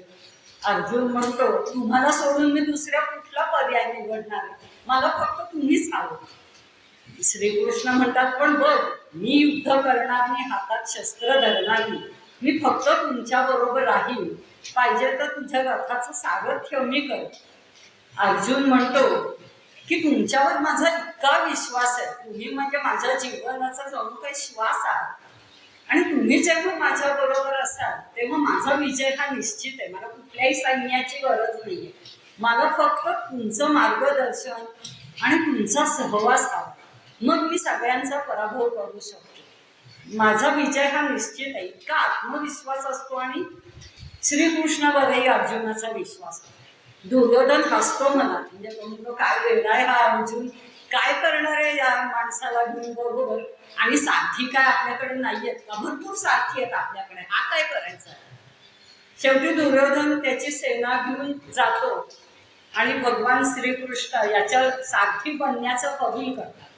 अर्जुन म्हणतो तुम्हाला सोडून मी दुसऱ्या कुठला पर्याय निवडणार आहे, मला फक्त तुम्हीच हवं. श्रीकृष्ण म्हणतात पण बघ मी युद्ध करणार नाही, हातात शस्त्र धरणार नाही, मी फक्त तुमच्या बरोबर राहीन, पाहिजे तर तुझ्या रथाचं सारथ्य मी करेन. अर्जुन म्हणतो की तुमच्यावर माझा इतका विश्वास आहे, तुम्ही म्हणजे माझ्या जीवनाचा जणू काही श्वास आहात, आणि तुम्ही जेव्हा माझ्या बरोबर असाल तेव्हा माझा विजय हा निश्चित आहे. मला कुठल्याही सैन्याची गरज नाहीये, मला फक्त तुमचं मार्गदर्शन आणि तुमचा सहवास हवा, मग मी सगळ्यांचा पराभव करू शकतो. माझा विजय हा निश्चित आहे. इतका आत्मविश्वास असतो आणि श्रीकृष्णावरही अर्जुनाचा विश्वास. दुर्योधन हसतो मनात, म्हणजे तो म्हणतो काय वेगळा आहे हा अर्जुन, काय करणार आहे या माणसाला घेऊन बरोबर, आणि साथी काय आपल्याकडे नाहीयेत का, भरपूर साथी आहेत आपल्याकडे, हा काय करायचा. शेवटी दुर्योधन त्याची सेना घेऊन जातो आणि भगवान श्रीकृष्ण याच्या सारथी बनण्याचं कबूल करतात.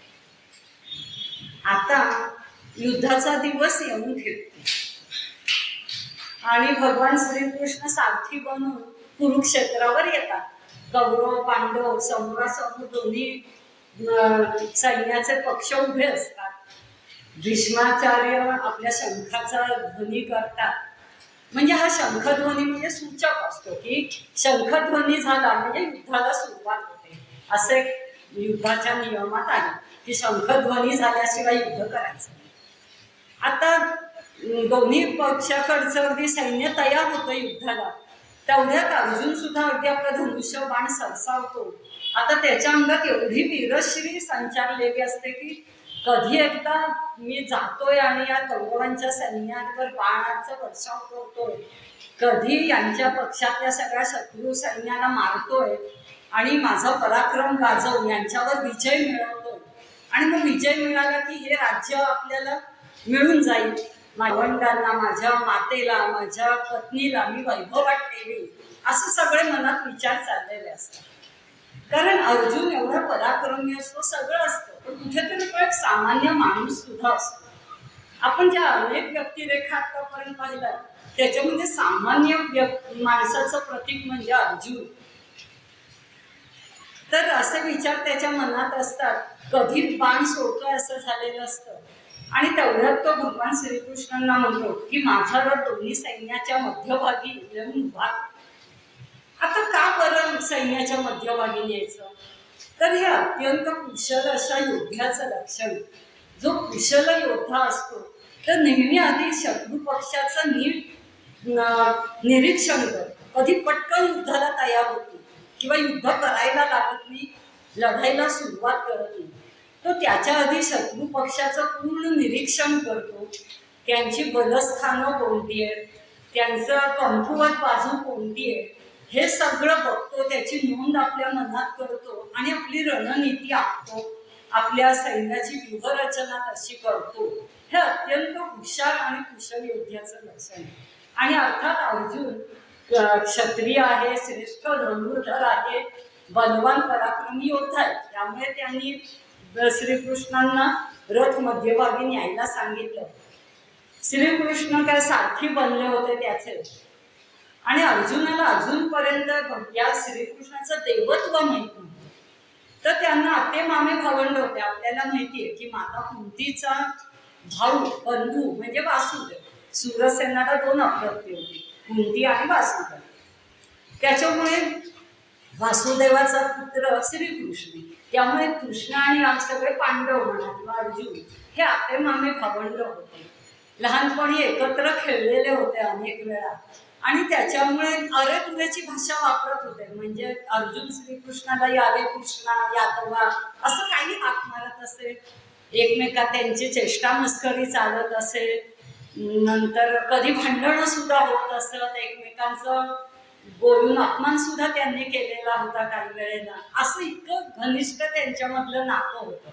आता युद्धाचा दिवस येऊन ठेवतो आणि भगवान श्रीकृष्ण सारथी बनून कुरुक्षेत्रावर येतात. कौरव पांडव समोरासमोर दोन्ही सैन्याचे पक्ष उभे असतात. भीष्माचार्य आपल्या शंखाचा ध्वनी करतात, म्हणजे हा शंखध्वनी म्हणजे सूचक असतो की शंखध्वनी झाला म्हणजे युद्धाला सुरुवात होते. असे युद्धाच्या नियमात आहे की शंखध्वनी झाल्याशिवाय युद्ध करायचं नाही. आता दोन्ही पक्षाकडचं अगदी सैन्य तयार होतं युद्धाला, तेवढ्यात अर्जुन सुद्धा अगदी आपलं धनुष्य बाण सरसावतो. आता त्याच्या अंगात एवढी वीरश्री संचारलेली असते की कधी एकदा मी जातोय आणि या कौरवांच्या सैन्यावर बाणाचा वर्षाव करतोय, कधी यांच्या पक्षातल्या सगळ्या शत्रू सैन्याला मारतोय आणि माझा पराक्रम गाजवून यांच्यावर विजय मिळवतोय, आणि मग विजय मिळाला की हे राज्य आपल्याला मिळून जाईल, भावंडांना, माझ्या मातेला, माझ्या पत्नीला मी वैभवात ठेवीन, असं सगळे मनात विचार चाललेले असतात. कारण अर्जुन एवढा पराक्रमी असतो, सगळं असतं, पण कुठेतरी तो एक सामान्य माणूस सुद्धा असतो. आपण ज्या अनेक व्यक्तिरेखा आतापर्यंत पाहिल्या त्याच्यामध्ये सामान्य माणसाचं प्रतीक म्हणजे अर्जुन. तर असे विचार त्याच्या मनात असतात, कधी बाण सोडतोय असं झालेलं असतं. आणि तेवढ्यात तो भगवान श्रीकृष्णांना म्हणतो की माझा रथ दोन्ही सैन्याच्या मध्यभागी येऊन उभा. आता का बरं सैन्याच्या मध्यभागी न्यायचं, तर हे अत्यंत कुशल अशा योद्ध्याचं लक्षण. जो कुशल योद्धा असतो तर नेहमी आधी शत्रू पक्षाचं नीट निरीक्षण करतो, कधी पटकन युद्धाला तयार होतो किंवा युद्ध करायला लागत नाही, लढाईला सुरुवात करत नाही. तो त्याच्या आधी शत्रू पक्षाचं पूर्ण निरीक्षण करतो, त्यांची बलस्थानं कोणती आहेत, त्यांचं कमकुवत बाजू कोणती आहे, हे सगळं बघतो, त्याची नोंद आपल्या मनात करतो आणि आपली रणनीती आखतो, आपल्या सैन्याची व्यूहरचना तशी करतो. हे अत्यंत हुशार आणि कुशल योद्ध्याचं लक्षण आहे. आणि अर्थात अर्जुन क्षत्रिय आहे, श्रेष्ठ धनुर्धर आहे, बलवान पराक्रमी योद्धा आहे, त्यामुळे त्यांनी श्रीकृष्णांना रथ मध्यभागी न्यायला सांगितलं. श्रीकृष्ण काय सारथी बनले होते त्याचे, आणि अर्जुनाला अजूनपर्यंत या श्रीकृष्णाचं देवत्व माहित नव्हतं. तर त्यांना आते मामे भावंड होते. आपल्याला माहितीये की माता कुंतीचा भाऊ बंधू म्हणजे वासुदेव. सूरसेनाला 2 अपत्ये होती, कुंती आणि वासुदेव. त्याच्यामुळे वासुदेवाचा पुत्र श्रीकृष्ण, त्यामुळे कृष्ण आणि सगळे पांडव म्हणा किंवा अर्जुन हे आते मामे भावंड होते. लहानपणी एकत्र खेळलेले होते अनेक वेळा, आणि त्याच्यामुळे अरे तुझ्याची भाषा वापरत होते. म्हणजे अर्जुन श्रीकृष्णाला यावे कृष्णा यादवा असं काही हाक मारत असे, एकमेका त्यांची चेष्टा मस्करी चालत असे. नंतर कधी भांडणं सुद्धा होत असत, एकमेकांचं बोलून अपमान सुद्धा त्यांनी केलेला होता काही वेळेला. असं इतकं घनिष्ठ त्यांच्यामधलं नातं होतं.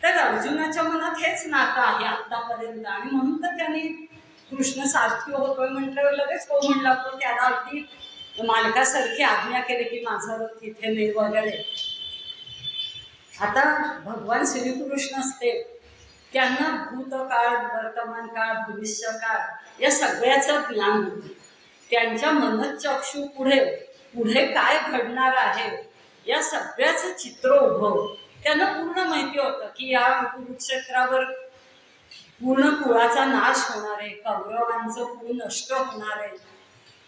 तर अर्जुनाच्या मनात हेच नातं आहे आतापर्यंत, आणि म्हणून तर त्यांनी कृष्ण सारखी होतोय म्हटल्यावर लगेच हो म्हणला. पण त्याला अगदी मालकासारखी आज्ञा केली की माझा रथ तिथे नाही वगैरे. आता भगवान श्रीकृष्ण असते, त्यांना भूतकाळ, वर्तमान काळ, भविष्यकाळ या सगळ्याचं ज्ञान होतं. त्यांच्या मनचक्षू पुढे पुढे काय घडणार आहे या सगळ्याचं चित्र उभं त्यांना पूर्ण माहिती होतं की या कुरुक्षेत्रावर पूर्ण कुळाचा नाश होणार आहे, कौरवांचं कुळ नष्ट होणार आहे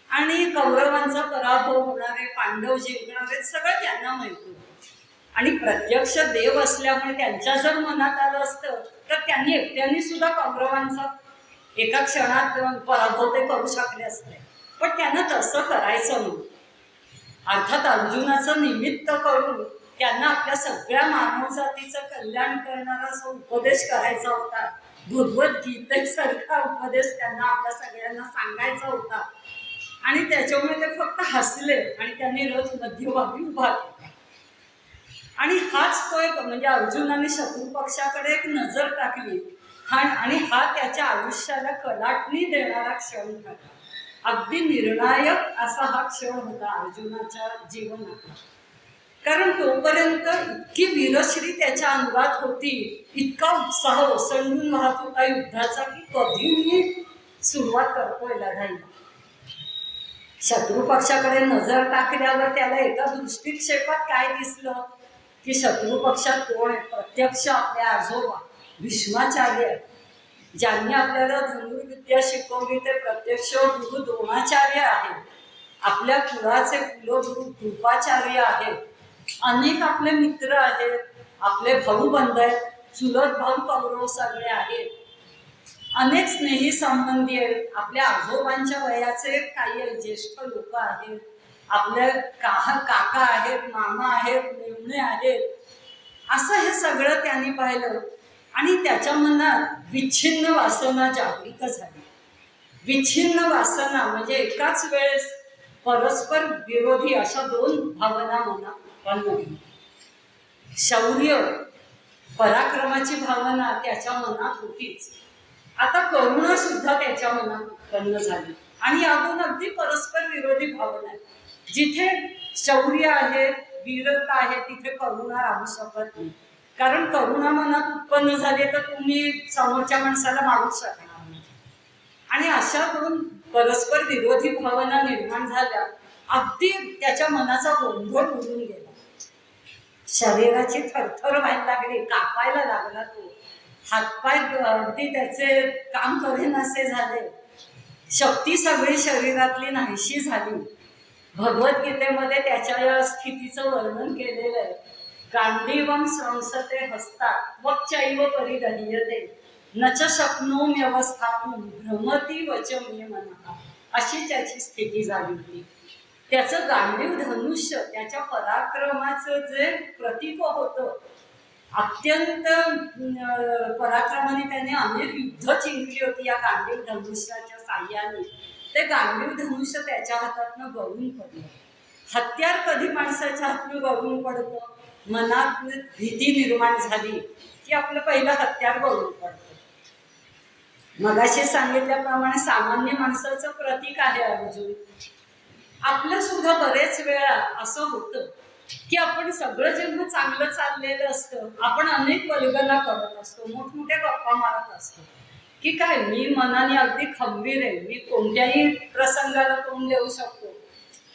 आणि कौरवांचा पराभव होणार आहे, पांडव जिंकणार आहेत, सगळं त्यांना माहिती होतं. आणि प्रत्यक्ष देव असल्यामुळे त्यांच्या जर मनात आलं असतं तर त्यांनी एकट्याने सुद्धा कौरवांचा एका क्षणात पराभव ते करू शकले असते. पण त्यांना तसं करायचं नव्हतं. अर्थात अर्जुनाचं निमित्त करून त्यांना आपल्या सगळ्या मानवजातीचं कल्याण करणारा असा उपदेश करायचा होता. भगवद्गीतेसारखा उपदेश त्यांना आपल्या सगळ्यांना सांगायचा होता. आणि त्याच्यामुळे ते फक्त हसले आणि त्यांनी रथ मध्यभागी उभा केला. आणि हाच तो एक म्हणजे अर्जुनाने शत्रू पक्षाकडे एक नजर टाकली आणि हा त्याच्या आयुष्याला कलाटणी देणारा क्षण ठरला. अगदी निर्णायक असा हा क्षण होता अर्जुनाच्या जीवनात. कारण तोपर्यंत इतकी वीरश्री त्याच्या अंगात होती, इतका उत्साह ओसंडून वाहत होता युद्धाचा की कधी मी सुरुवात करतोय लढाईला. शत्रू पक्षाकडे नजर टाकल्यावर त्याला एका दृष्टिक्षेपात काय दिसलं की शत्रू पक्षात कोण आहे? प्रत्यक्ष आपले आजोबा भीष्माचार्य, ज्यांनी आपल्याला धनुर्विद्या शिकवली ते प्रत्यक्ष गुरु द्रोणाचार्य आहेत. आपल्या कुळाचे कुलगुरु कृपाचार्य आहेत. अनेक आपले मित्र आहेत, आपले भाऊ बंध आहेत, चुलत भाऊ कौरव सगळे आहेत. अनेक स्नेही संबंधी आहेत. आपल्या आजोबांच्या वयाचे काही ज्येष्ठ लोक आहेत, आपले काका आहेत, मामा आहेत, मेवणे आहेत. असं हे सगळं त्यांनी पाहिलं आणि त्याच्या मनात विच्छिन्न वासना जागृत झाली. विच्छिन्न वासना म्हणजे एकाच वेळेस परस्पर विरोधी अशा दोन भावना मनात उत्पन्न झाली. शौर्य, पराक्रमाची भावना त्याच्या मनात होतीच. आता करुणा सुद्धा त्याच्या मनात उत्पन्न झाली आणि यातून अगदी परस्पर विरोधी भावना आहे. जिथे शौर्य आहे, वीरता आहे, तिथे करुणा राहू शकत नाही. कारण करुणा मनात उत्पन्न झाली तर तुम्ही समोरच्या माणसाला मारूच शकणार नाही. आणि अशा दोन परस्पर विरोधी भावना निर्माण झाल्या. अगदी त्याच्या मनाचा गोंधळ उडून गेला. शरीराची थरथर व्हायला लागली, कापायला लागला तो. हातपाय अगदी त्याचे काम करेनासे झाले. शक्ती सगळी शरीरातली नाहीशी झाली. भगवद्गीतेमध्ये त्याच्या या स्थितीचं वर्णन केलेलं आहे. गांडीवं संसते हस्तात वक्चैव परिदह्यते न च शक्नोम्यवस्थातुं भ्रमति वच मे मनः. अशी त्याची स्थिती झाली होती. त्याचं गांडीव धनुष्य त्याच्या पराक्रमाचं जे प्रतीक होतं, अत्यंत पराक्रमाने त्याने अनेक युद्ध जिंकली होती या गांडीव धनुष्याच्या साह्याने. ते गांडीव धनुष्य त्याच्या हातातनं गळून पडलं. हत्यार कधी माणसाच्या हातनं गळून पडतं? मनात भीती निर्माण झाली की आपलं पहिलं हत्यार गळून पडतं. मगाशी सांगितल्याप्रमाणे सामान्य माणसाचं प्रतीक आहे अर्जुन. आपलं सुद्धा बरेच वेळा असं होतं की आपण सगळं जेव्हा चांगलं चाललेलं असतं, आपण अनेक वल्गना करत असतो, मोठमोठ्या गप्पा मारत असतो की काय मी मनाने अगदी खंबीर आहे, मी कोणत्याही प्रसंगाला तोंड देऊ शकतो.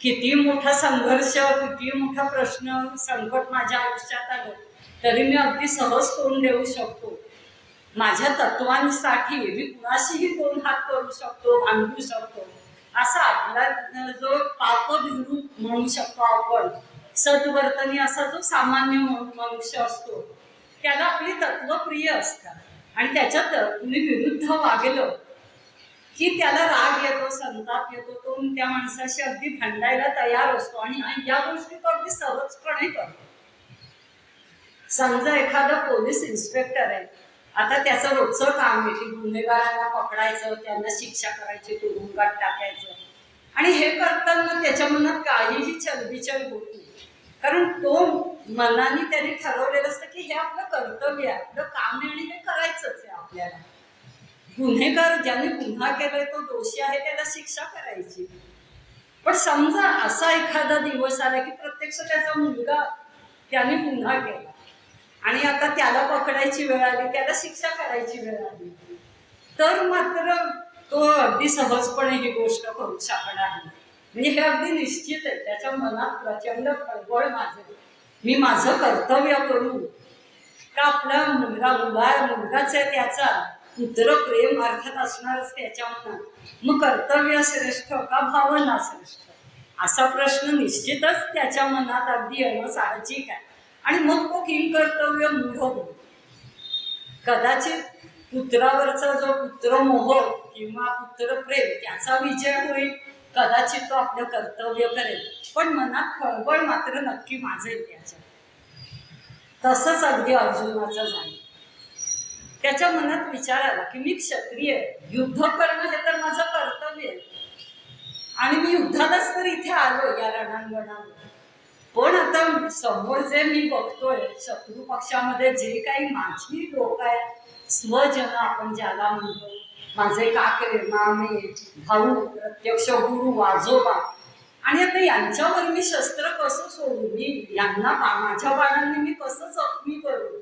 किती मोठा संघर्ष, किती मोठा प्रश्न, संकट माझ्या आयुष्यात आलं तरी मी अगदी सहज तोंड देऊ शकतो. माझ्या तत्वांसाठी मी कुणाशीही दोन हात करू शकतो, भांडू शकतो. असा आपला जो पापभिरू म्हणू शकतो आपण, सद्वर्तनी असा जो सामान्य मनुष्य असतो, त्याला आपली तत्व प्रिय असतात आणि त्याच्यात तुम्ही विरुद्ध वागलं की त्याला राग येतो, संताप येतो, तो त्या माणसाशी अगदी भांडायला तयार असतो आणि या गोष्टी तो अगदी सहजपणे करतो. समजा एखादा पोलीस इन्स्पेक्टर आहे, आता त्याचं रोजचं काम आहे की गुन्हेगारांना पकडायचं, त्यांना शिक्षा करायची, तुरुंगात टाकायचं, आणि हे करताना त्याच्या मनात काहीही चलबिचल होत नाही, कारण तो मनाने त्याने ठरवलेलं असतं की हे आपलं कर्तव्य आहे, आपलं काम आहे आणि हे करायचंच आहे आपल्याला. गुन्हेगार ज्याने गुन्हा केलाय तो दोषी आहे, त्याला शिक्षा करायची. पण समजा असा एखादा दिवस आला की प्रत्यक्ष त्याचा मुलगा त्याने गुन्हा केला आणि आता त्याला पकडायची वेळ आली, त्याला शिक्षा करायची वेळ आली, तर मात्र तो अगदी सहजपणे ही गोष्ट करू शकणार नाही. म्हणजे हे अगदी निश्चित आहे, त्याच्या मनात प्रचंड खळबळ माझे, मी माझं कर्तव्य करू का, आपला मुलगाच आहे त्याचा पुत्र प्रेम अर्थात असणारच त्याच्या मनात, मग कर्तव्य श्रेष्ठ का भावना श्रेष्ठ, असा प्रश्न निश्चितच त्याच्या मनात अगदी येणं साहजिक आहे. आणि मग तो किंकर्तव्य मूढ होतो. कदाचित पुत्रावरचा जो पुत्रमोह किंवा पुत्रप्रेम त्याचा विजय होईल, कदाचित तो आपलं कर्तव्य करेल, पण मनात खळबळ मात्र नक्की माजेल त्याच्या. तसंच अगदी अर्जुनाचं झालं. त्याच्या मनात विचार आला की मी क्षत्रिय आहे, युद्ध करणं हे तर माझं कर्तव्य आहे आणि मी युद्धालाच तर इथे आलो या रणांगणावर, पण आता समोर जे मी बघतोय शत्रू पक्षामध्ये जे काही माझी लोक आहेत, स्वजन आपण ज्याला म्हणतो, माझे काके, मामे, भाऊ, प्रत्यक्ष गुरु, आजोबा, आणि आता यांच्यावर मी शस्त्र कसं सोडू, मी यांना माझ्या बाळांनी मी कसं जखमी करू,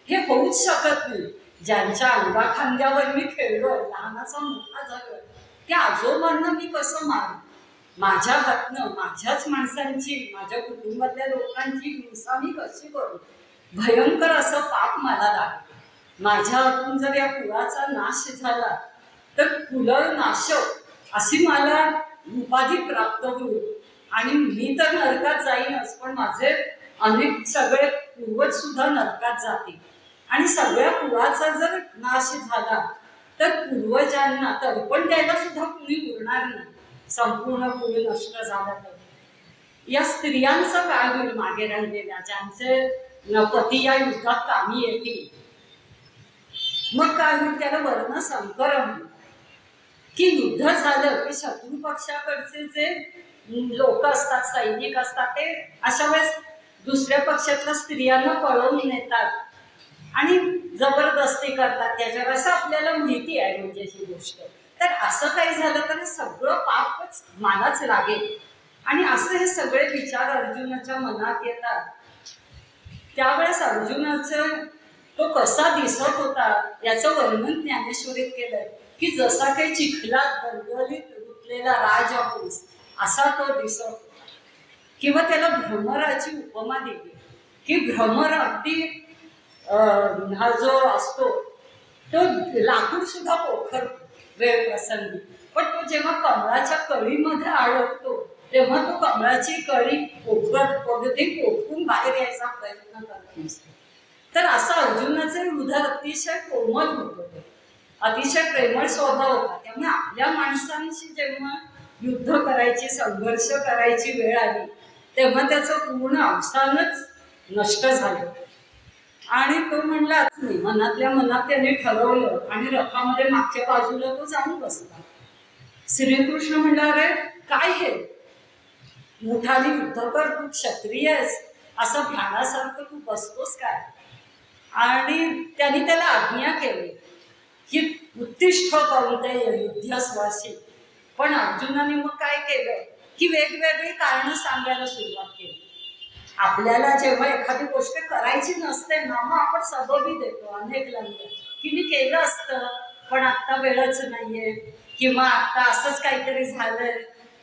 हे होऊच शकत नाही. ज्यांच्या अंगाखांद्यावर मी खेळलोय, लहानाचा मोठा झालोय, त्या आजोबांना मी कसं मारू, माझ्या हातनं माझ्याच माणसांची, माझ्या कुटुंबातल्या लोकांची हिंसा मी कशी करू, भयंकर असं पाप मला लागेल. माझ्या हातून जर या कुळाचा नाश झाला तर कुलनाशक अशी मला उपाधी प्राप्त होईल आणि मी तर नरकात जाईनच, पण माझे अनेक सगळे पूर्वज सुद्धा नरकात जातील. आणि सगळ्या कुळाचा जर नाश झाला तर पूर्वजांना तर्पण द्यायला सुद्धा कुणी उरणार नाही, संपूर्ण कुळ नष्ट झालं तर. या स्त्रियांचं काय होईल मागे राहिलेल्या, ज्यांचे पती या युद्धात कामी येतील, मग काय होईल, त्याला वर्ण संकर म्हणतात. की युद्ध झालं की शत्रू पक्षाकडचे जे लोक असतात, सैनिक असतात, ते अशा वेळेस दुसऱ्या पक्षातल्या स्त्रियांना पळवून नेतात आणि जबरदस्ती करतात त्याच्यावर, असं आपल्याला माहिती आहे म्हणजे ही गोष्ट. तर असं काही झालं तर सगळं पापच मलाच लागेल, आणि असं हे सगळे विचार अर्जुनाच्या मनात येतात. त्यावेळेस अर्जुनाचं तो कसा दिसत होता याचं वर्णन ज्ञानेश्वरीत केलंय की जसा काही चिखलात दलदलीत रुतलेला राजहंस असा तो दिसत होता. किंवा त्याला भ्रमराची उपमा दिली की भ्रमर अगदी हा जो असतो तो लाकूड सुद्धा पोखर वेळ प्रसंगी, पण तो जेव्हा कमळाच्या कळीमध्ये अडकतो तेव्हा तो कमळाची कळी पोखरून बाहेर यायचा प्रयत्न करत असतो. तर असं अर्जुनाचे हृदय अतिशय कोमल होतं, अतिशय प्रेमळ स्वभाव होता. त्यामुळे आपल्या माणसांशी जेव्हा युद्ध करायची, संघर्ष करायची वेळ आली तेव्हा त्याचं पूर्ण अवसानच नष्ट झालं. आणि तो म्हणलाच नाही, मनातल्या मनात त्याने ठरवलं आणि रथामध्ये मागच्या बाजूला तो जाऊन बसला. श्रीकृष्ण म्हणला, अरे काय हे मोठाली युद्ध कर, तू क्षत्रिय आहेस, असं भ्यानासारखं तू बसतोस काय. आणि त्यांनी त्याला आज्ञा केली की उत्तिष्ठ कौंतेय युद्धस्वासी. पण अर्जुनाने मग काय केलं की वेगवेगळी कारणं सांगायला सुरुवात केली. आपल्याला जेव्हा एखादी गोष्ट करायची नसते ना, मग आपण सबबी देतो अनेक लंगे की मी केलं असतं पण आत्ता वेळच नाहीये, किंवा आत्ता असंच काहीतरी झालंय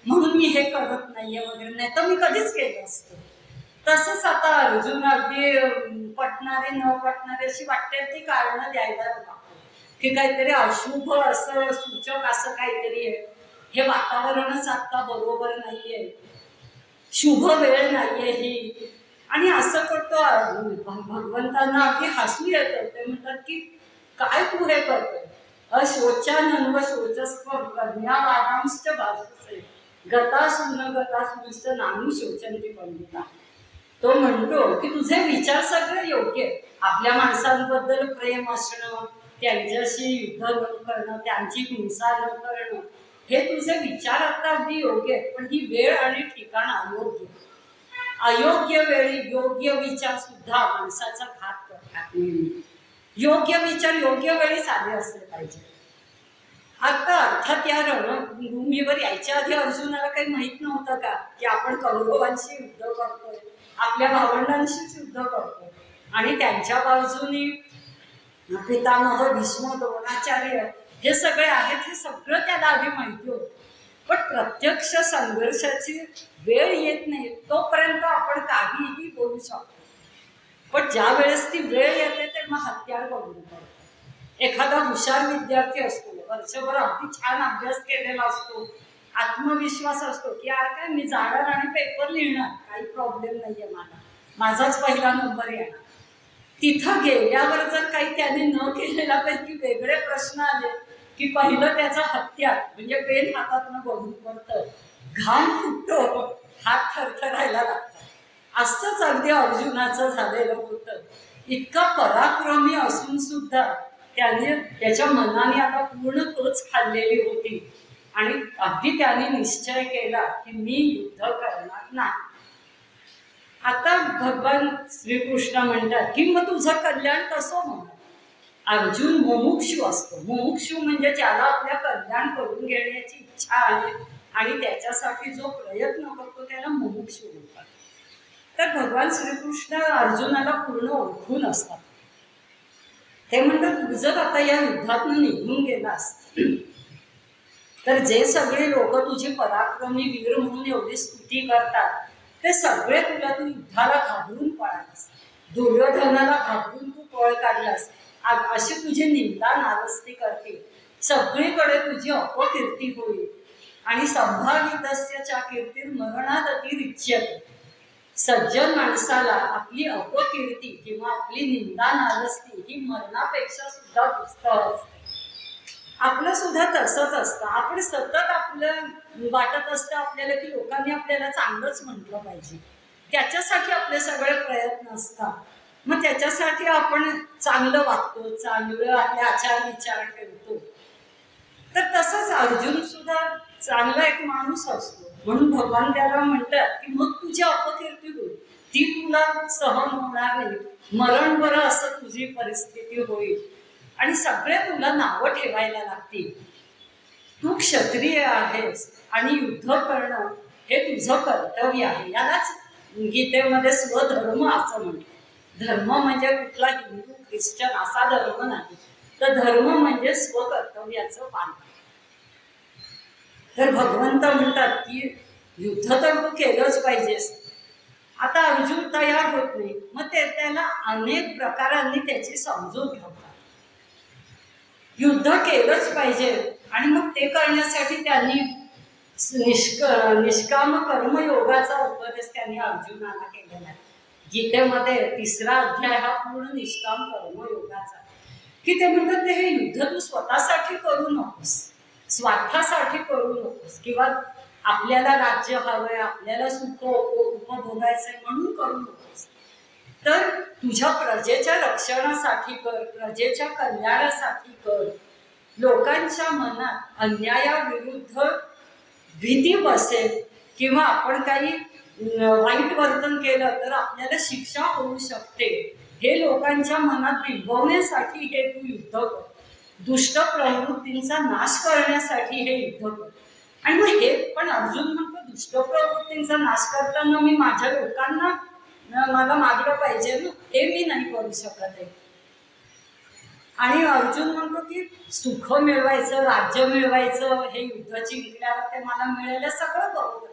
म्हणून मी हे करत नाहीये वगैरे, नाही तर मी कधीच केलं असतं. तसंच आता अर्जुन अगदी पटणारे न पटणारे अशी वाटते ती कारणं द्यायला लागतो की काहीतरी अशुभ असं सूचक असं काहीतरी आहे, हे वातावरणच आत्ता बरोबर नाहीये, शुभ वेळ नाहीये ही. आणि असं करतो भगवंतांना अगदी हसू येतं. ते म्हणतात की काय तू हे करतोय, अशोचानन्व शोचस्व प्रज्ञावादांश्च भाषसे गतासून गतासूंश्च नानु शोचन्ति पंडिता. तो म्हणतो की तुझे विचार सगळे योग्य आहेत. आपल्या माणसांबद्दल प्रेम असणं, त्यांच्याशी युद्ध न करणं, त्यांची हिंसा न करणं, हे तुझे विचार आता अगदी योग्य आहेत. पण ही वेळ आणि ठिकाण अयोग्य. अयोग्य वेळी योग्य विचार सुद्धा माणसाचा घात करतात. योग्य विचार योग्य वेळी आले असले पाहिजे. आता अर्थात या रणभूमीवर यायच्या आधी अर्जुनाला काही माहित नव्हतं का की आपण कौरवांशी युद्ध करतोय, आपल्या भावंडांशीच युद्ध करतोय आणि त्यांच्या बाजूनी पितामह भीष्म द्रोणाचार्य हे सगळे आहेत. हे सगळं त्याला आधी माहिती होतं. पण प्रत्यक्ष संघर्षाची वेळ येत नाही तोपर्यंत आपण काहीही बोलू शकतो. पण ज्या वेळेस ती वेळ येते तेव्हा हत्यार बघून पडतो. एखादा हुशार विद्यार्थी असतो, वर्षभर अगदी छान अभ्यास केलेला असतो, आत्मविश्वास असतो की काय मी जाणार आणि पेपर लिहिणार, काही प्रॉब्लेम नाहीये, माझाच पहिला नंबर येणार. तिथं गेल्यावर जर काही त्याने न केलेला पैकी वेगळे प्रश्न आले की पहिलं त्याचा हत्यार म्हणजे पेन हातातनं बघून पडतं, घाम फुटतो, हात थरथरायला लागतात. असंच अगदी अर्जुनाचं झालेलं होतं. इतका पराक्रमी असून सुद्धा त्याने त्याच्या मनाने आता पूर्ण तोच खाल्लेली होती आणि अगदी त्याने निश्चय केला की मी युद्ध करणार नाही. आता भगवान श्रीकृष्ण म्हणतात की मग तुझं कल्याण कसं होणार. अर्जुन मुमुक्षू असतो. मुमुक्षू म्हणजे ज्याला आपल्या कल्याण करून घेण्याची इच्छा आहे आणि त्याच्यासाठी जो प्रयत्न करतो त्याला मुमुक्षू म्हणतात. तर भगवान श्रीकृष्ण अर्जुनाला पूर्ण ओळखून असतात. ते म्हणतात तू जर आता या युद्धातून निघून गेलास तर जे सगळे लोक तुझी पराक्रमी वीर म्हणून एवढी स्तुती करतात ते सगळे तुला तू युद्धाला घाबरून पळालास, दुर्योधनाला घाबरून तू पळ काढलास, अशी तुझी निंदा नारस्ती करतील, सगळीकडे तुझी अपकीर्ती होईल आणि संभावितस्यच्या कीर्तीर मरणात अतिरिच्यते. सज्जन माणसाला आपली अपकीर्ती किंवा आपली निंदा नारस्ती ही मरणापेक्षा सुद्धा पुस्तक असते. आपलं सुद्धा तसंच असतं. आपण सतत आपलं वाटत असतं आपल्याला की लोकांनी आपल्याला चांगलंच म्हटलं पाहिजे, त्याच्यासाठी आपले सगळे प्रयत्न असतात. मग त्याच्यासाठी आपण चांगलं वागतो, चांगलं आपले आचार विचार ठेवतो. तर तसंच अर्जुन सुद्धा चांगला एक माणूस असतो म्हणून भगवान त्याला म्हणतात की मग तुझी अपकीर्ती होईल, ती तुला सहन होणार नाही, मरण बरं असं तुझी परिस्थिती होईल आणि सगळे तुला नावं ठेवायला लागतील. तू क्षत्रिय आहेस आणि युद्ध करणं हे तुझं कर्तव्य आहे. यालाच गीतेमध्ये स्वधर्म असं म्हणतात. धर्म म्हणजे कुठला हिंदू ख्रिश्चन असा धर्म नाही, तर धर्म म्हणजे स्वकर्तव्याचं पालन. तर भगवंत म्हणतात की युद्ध तर तू केलंच पाहिजेस. आता अर्जुन तयार होत नाही, मग ते त्याला अनेक प्रकारांनी त्याची समजूत घालतात. युद्ध केलंच पाहिजे आणि मग ते करण्यासाठी त्यांनी निष्काम कर्मयोगाचा उपदेश त्यांनी अर्जुनाला केलेला आहे. गीतेमध्ये 3रा अध्याय हा पूर्ण निष्काम कर्मयोगाचा, की ते म्हणतात ते हे युद्ध तू स्वतःसाठी करू नकोस, स्वार्थासाठी करू नकोस किंवा आपल्याला राज्य हवंय, आपल्याला सुख उपभोगायचंय म्हणून करू नकोस. तर तुझ्या प्रजेच्या रक्षणासाठी कर, प्रजेच्या कल्याणासाठी कर. लोकांच्या मनात अन्यायाविरुद्ध भीती बसेल किंवा आपण काही वाईट वर्तन केलं तर आपल्याला शिक्षा होऊ शकते, हे लोकांच्या मनात बिंबवण्यासाठी हे तू युद्ध कर. दुष्ट प्रवृत्तींचा नाश करण्यासाठी हे युद्ध कर. आणि मग हे पण अर्जुन म्हणतो दुष्ट प्रवृत्तींचा नाश करताना मी माझ्या लोकांना मला मागलं पाहिजे ना, हे मी नाही करू शकत आहे. आणि अर्जुन म्हणतो की सुख मिळवायचं, राज्य मिळवायचं, हे युद्ध जिंकल्यावर ते मला मिळालं सगळं बरोबर,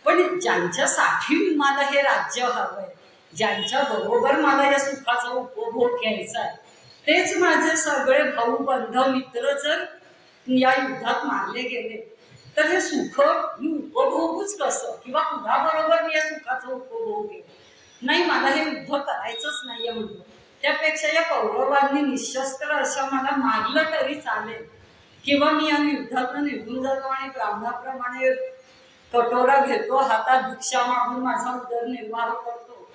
पण ज्यांच्यासाठी मला हे राज्य हवंय, ज्यांच्या बरोबर मला या सुखाचा उपभोग घ्यायचा आहे, तेच माझे सगळे भाऊ बंध मित्र जर या युद्धात मारले गेले तर हे सुख मी उपभोगूच कसं, किंवा कुणाबरोबर मी या सुखाचा उपभोग घेऊ. नाही, मला हे युद्ध करायचंच नाहीये म्हणतो. त्यापेक्षा या कौरवांनी निशस्त्र असं मला मारलं तरी चालेल, किंवा मी या युद्धातून निघून जातो आणि ब्राह्मणाप्रमाणे कटोरा घेतो हातात, भिक्षा मागून माझा उदरनिर्वाह करतो,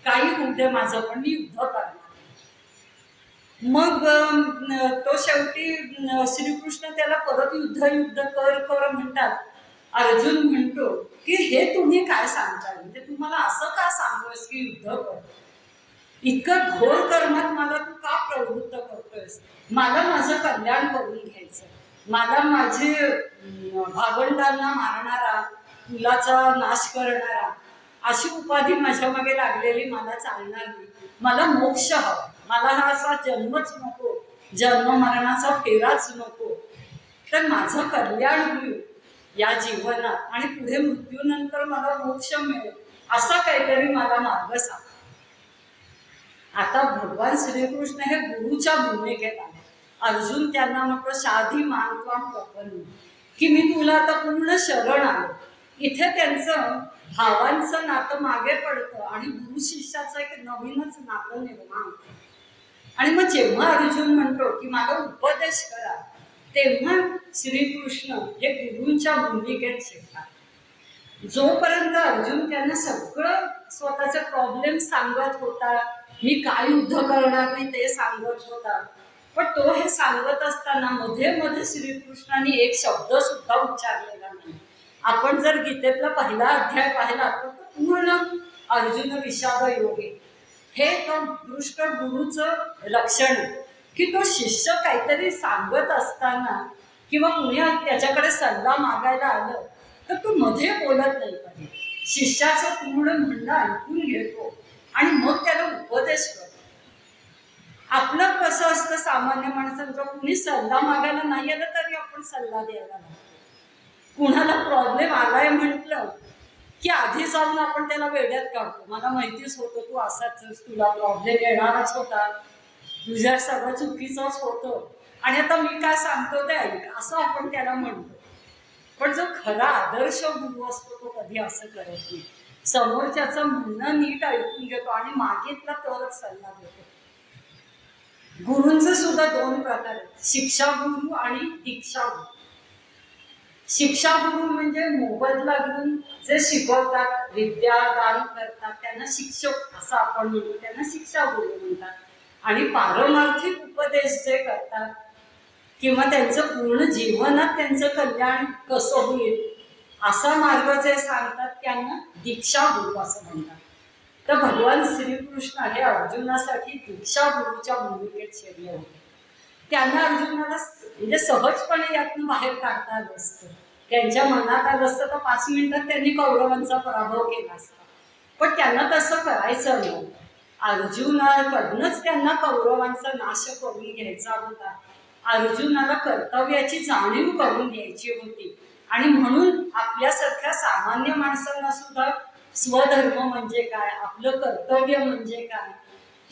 काही होऊ दे माझं, पण मी युद्ध करणार. मग तो शेवटी श्रीकृष्ण त्याला परत युद्ध कर म्हणतात. अर्जुन म्हणतो की हे तुम्ही काय सांगताय, म्हणजे तुम्हाला असं का सांगतोस की युद्ध कर, इतकं घोर कर्मात मला तू का प्रवृत्त करतोयस? मला माझं कल्याण करून घ्यायचं, मला माझे भावंडांना मारणारा, कुलाचा नाश करणारा अशी उपाधी माझ्या मागे लागलेली मला चालणार नाही. मला मोक्ष हवा, मला हा असा जन्मच नको, जन्म मरणाचा फेराच नको. तर माझं कल्याण होईल या जीवनात आणि पुढे मृत्यूनंतर मला मोक्ष मिळेल, असा काहीतरी मला मार्ग सांग. आता भगवान श्रीकृष्ण हे गुरुच्या भूमिकेत आले. अर्जुन त्यांना म्हटलं शाधी मानत्वाम प्रपन्न, की मी तुला आता पूर्ण शरण आलो. इथे त्यांचं भावांचं नातं मागे पडतं आणि गुरु शिष्याचं एक नवीनच नातं निर्माण होतं. आणि मग जेव्हा अर्जुन म्हणतो की मला उपदेश करा, तेव्हा श्रीकृष्ण हे गुरूंच्या भूमिकेत शिकतात. जोपर्यंत अर्जुन त्यांना सगळं स्वतःचे प्रॉब्लेम सांगत होता, मी काय युद्ध करणार नाही ते सांगत होता, पण तो हे सांगत असताना मध्ये मध्ये श्रीकृष्णाने एक शब्द सुद्धा उच्चारलेला नाही. आपण जर गीतेतला पहिला अध्याय पाहिला तर पूर्ण अर्जुन विषाद योगी, हे तो दृष्ट गुरुचं लक्षण, की तो शिष्य काहीतरी सांगत असताना किंवा कुणी त्याच्याकडे सल्ला मागायला आलं तर तो मध्ये बोलत नाही, कधी शिष्याचं पूर्ण म्हणणं ऐकून घेतो आणि मग त्याला उपदेश करतो. आपलं कसं असतं, सामान्य माणसांचं कुणी सल्ला मागायला नाही आलं तरी आपण सल्ला द्यायला लागतो. कुणाला प्रॉब्लेम आलाय म्हटलं की आधी जाऊन आपण त्याला वेड्यात काढतो, मला माहितीच होतं तू असाच, तुला प्रॉब्लेम येणारच होता, तुझ्या सगळं चुकीचंच होतं आणि आता मी काय सांगतो ते ऐक, असं आपण त्याला म्हणतो. पण जो खरा आदर्श गुरु असतो तो कधी असं करत नाही, समोरच्याचं म्हणणं नीट ऐकून घेतो आणि मागितला तरच सल्ला देतो. गुरूंचे सुद्धा दोन प्रकार आहेत, शिक्षा गुरु आणि दीक्षा गुरु. शिक्षा गुरु म्हणजे मोबदला घेऊन जे शिकवतात, विद्या दान करतात, त्यांना शिक्षक असं आपण म्हणतो, त्यांना शिक्षा गुरु म्हणतात. आणि पारमार्थिक उपदेश जे करतात किंवा त्यांचं पूर्ण जीवनात त्यांचं कल्याण कसं होईल असा मार्ग जे सांगतात त्यांना दीक्षा गुरु असं म्हणतात. तर भगवान श्रीकृष्ण हे अर्जुनासाठी दीक्षा गुरुच्या भूमिकेत शिरले होते. त्यांना अर्जुनाला म्हणजे सहजपणे यातून बाहेर काढता आलं असतं, त्यांच्या मनात आलं असतं तर 5 मिनिटात त्यांनी कौरवांचा पराभव केला असता, पण त्यांना तसं करायचं नव्हतं. अर्जुनाकडनंच त्यांना कौरवांचा नाश करून घ्यायचा होता. अर्जुनाला कर्तव्याची जाणीव करून द्यायची होती आणि म्हणून आपल्यासारख्या सामान्य माणसांना सुद्धा स्वधर्म म्हणजे काय, आपलं कर्तव्य म्हणजे काय,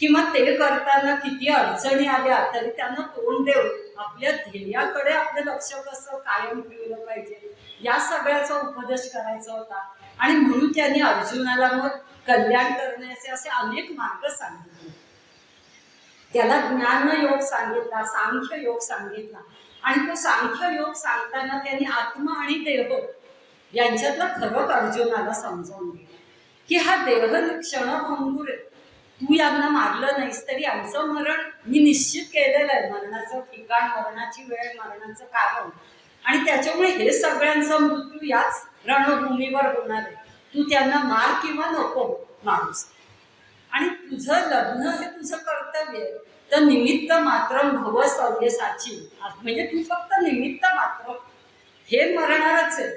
किंवा ते करताना किती अडचणी आल्या तरी त्यांना तोंड देऊन आपल्या ध्येयाकडे आपलं लक्ष कसं कायम ठेवलं पाहिजे या सगळ्याचा उपदेश करायचा होता. आणि म्हणून त्यांनी अर्जुनाला मग कल्याण करण्याचे असे अनेक मार्ग सांगितले. त्याला ज्ञानयोग सांगितला, सांख्य योग सांगितला. आणि तो सांख्य योग सांगताना त्यांनी आत्मा आणि देह यांच्यातला फरक अर्जुनाला समजावून दिला, की हा देह क्षणभंगूर आहे, तू यांना मारलं नाहीस तरी यांचं मरण मी निश्चित केलेलं आहे, मरणाचं ठिकाण, मरणाची वेळ, मरणाचं कारण, आणि त्याच्यामुळे हे सगळ्यांचा मृत्यू याच रणभूमीवर होणार आहे. तू त्यांना मार किंवा नको माणूस, आणि तुझं लग्न हे तुझं कर्तव्य आहे. तर निमित्त मात्र भव सव्यसाची, म्हणजे तू फक्त निमित्त मात्र, हे मरणारच आहे.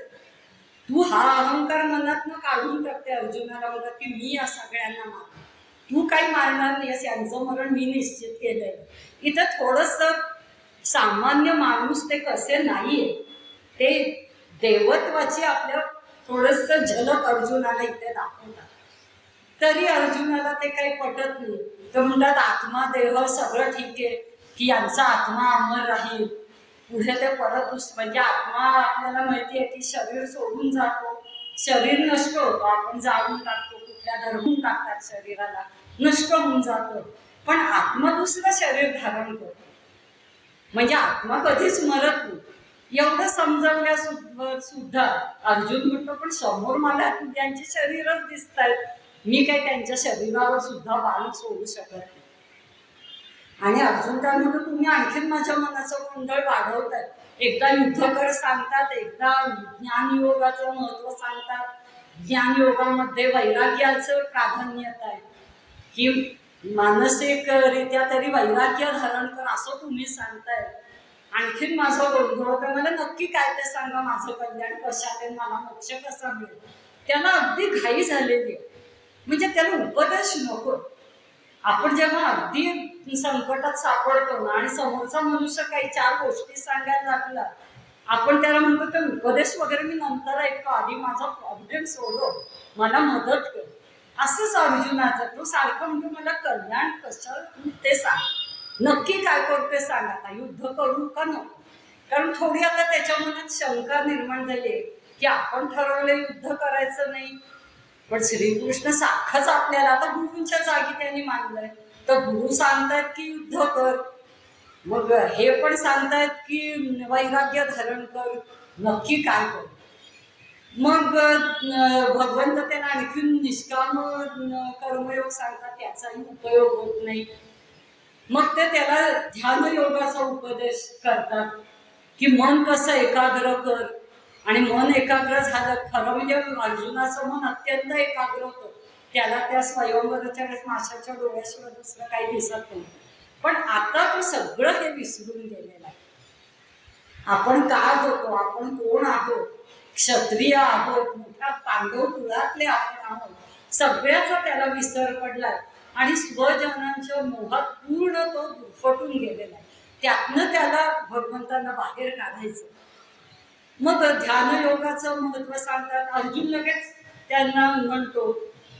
तू हा अहंकार मनातनं काढून टाकते. अर्जुनाला म्हणतात की मी या सगळ्यांना मार, तू काही मारणार नाहीस, यांचं मरण मी निश्चित केलंय. इथं थोडंसं सामान्य माणूस ते कसे नाहीये ते देवत्वाची आपल्या थोडंसं झलक अर्जुनाला इथे दाखवतात. तरी अर्जुनाला ते काही पटत नाही. तर म्हणतात आत्मा देह सगळं ठीक आहे, की यांचा आत्मा अमर राहील, पुढे ते परत म्हणजे आत्मा आपल्याला माहिती आहे की शरीर सोडून जातो, शरीर नष्ट होतो, आपण जाळून टाकतो, कुठल्या धरून टाकतात शरीराला, नष्ट होऊन जातं. पण आत्मा दुसरं शरीर धारण करतो, म्हणजे आत्मा कधीच मरत नाही एवढं समजवल्या सुद्धा अर्जुन म्हणतो पण समोर मला त्यांची शरीरच दिसत आहेत, मी काही त्यांच्या शरीरावर सुद्धा बाण सोडू शकत नाही. आणि अर्जुन काय म्हणतो तुम्ही आणखीन माझ्या मनाचा गोंधळ वाढवताय. एकदा युद्धकर सांगतात, एकदा ज्ञानयोगाचं महत्व सांगतात. ज्ञानयोगामध्ये वैराग्याचं प्राधान्यत आहे की मानसिकरित्या तरी वैराग्य धारण कर असं तुम्ही सांगताय. आणखीन माझं गोंधळ होतं, मला नक्की काय ते सांगा, माझं कल्याण कशात, मला मोक्ष कसा मिळेल. त्याला अगदी घाई झालेली आहे, म्हणजे त्याला उपदेश नको. आपण जेव्हा अगदी संकटात सापडतो ना आणि समोरचा मनुष्य काही चार गोष्टी सांगायला लागला, आपण त्याला म्हणतो तर उपदेश वगैरे मी नंतर ऐकतो, आधी माझा प्रॉब्लेम सोडव, मला मदत कर. असंच अर्जुनाचं, तो सारखं म्हणतो मला कल्याण कसं ते सांग, नक्की काय करू ते सांग, आता युद्ध करू का नको. कारण थोडी आता त्याच्या मनात शंका निर्माण झाली की आपण ठरवलं युद्ध करायचं नाही, पण श्रीकृष्ण सारखंच आपल्याला आता गुरूंच्या जागी त्यांनी मानलंय, तर गुरु सांगतायत की युद्ध कर, मग हे पण सांगतायत की वैराग्य धारण कर, नक्की काय कर. मग भगवंत त्यांना आणखीन निष्काम कर्मयोग सांगतात, त्याचाही उपयोग होत नाही. मग ते त्याला ध्यान योगाचा उपदेश करतात की मन कसं एकाग्र कर. आणि मन एकाग्र झालं, खरं म्हणजे अर्जुनाचं मन अत्यंत एकाग्र होतं, त्याला त्या स्वयंवराच्या वेळेस माशाच्या डोळ्याशिवाय दुसरं काही दिसत नाही. पण आता तो सगळं हे विसरून गेलेला आहे. आपण काय होतो, आपण कोण आहोत, क्षत्रिय आहोत, मोठ्या पांडव कुळातले आपण आहोत, सगळ्याचा त्याला विसर पडलाय आणि स्वजनांच्या मोहात पूर्ण तो गुरफटून गेलेला आहे. त्यातनं त्याला भगवंतांना बाहेर काढायचं. मग ध्यानयोगाचं महत्व सांगतात. अर्जुन लगेच त्यांना म्हणतो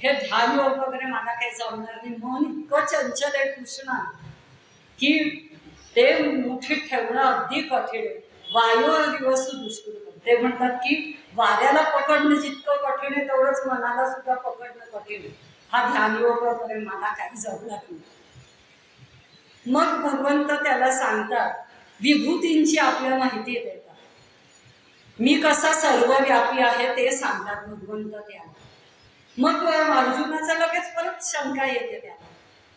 हे ध्यानयोग वगैरे मला काही जमणार नाही, मन इतकं चंचल आहे कृष्णा की ते मुठीत ठेवणं अगदी कठीण आहे. वायूवर दिवस दुष्कृत. ते म्हणतात की वाऱ्याला पकडणं जितकं कठीण आहे तेवढंच मनाला सुद्धा पकडणं कठीण आहे. हा ध्यानयोग वगैरे मला काही जमणार नाही. मग भगवंत त्याला सांगतात, विभूतींची आपल्या माहिती देतात, मी कसा सर्वव्यापी आहे ते सांगतात भगवंत त्याला. मग अर्जुनाचा लगेच परत शंका येते त्याला.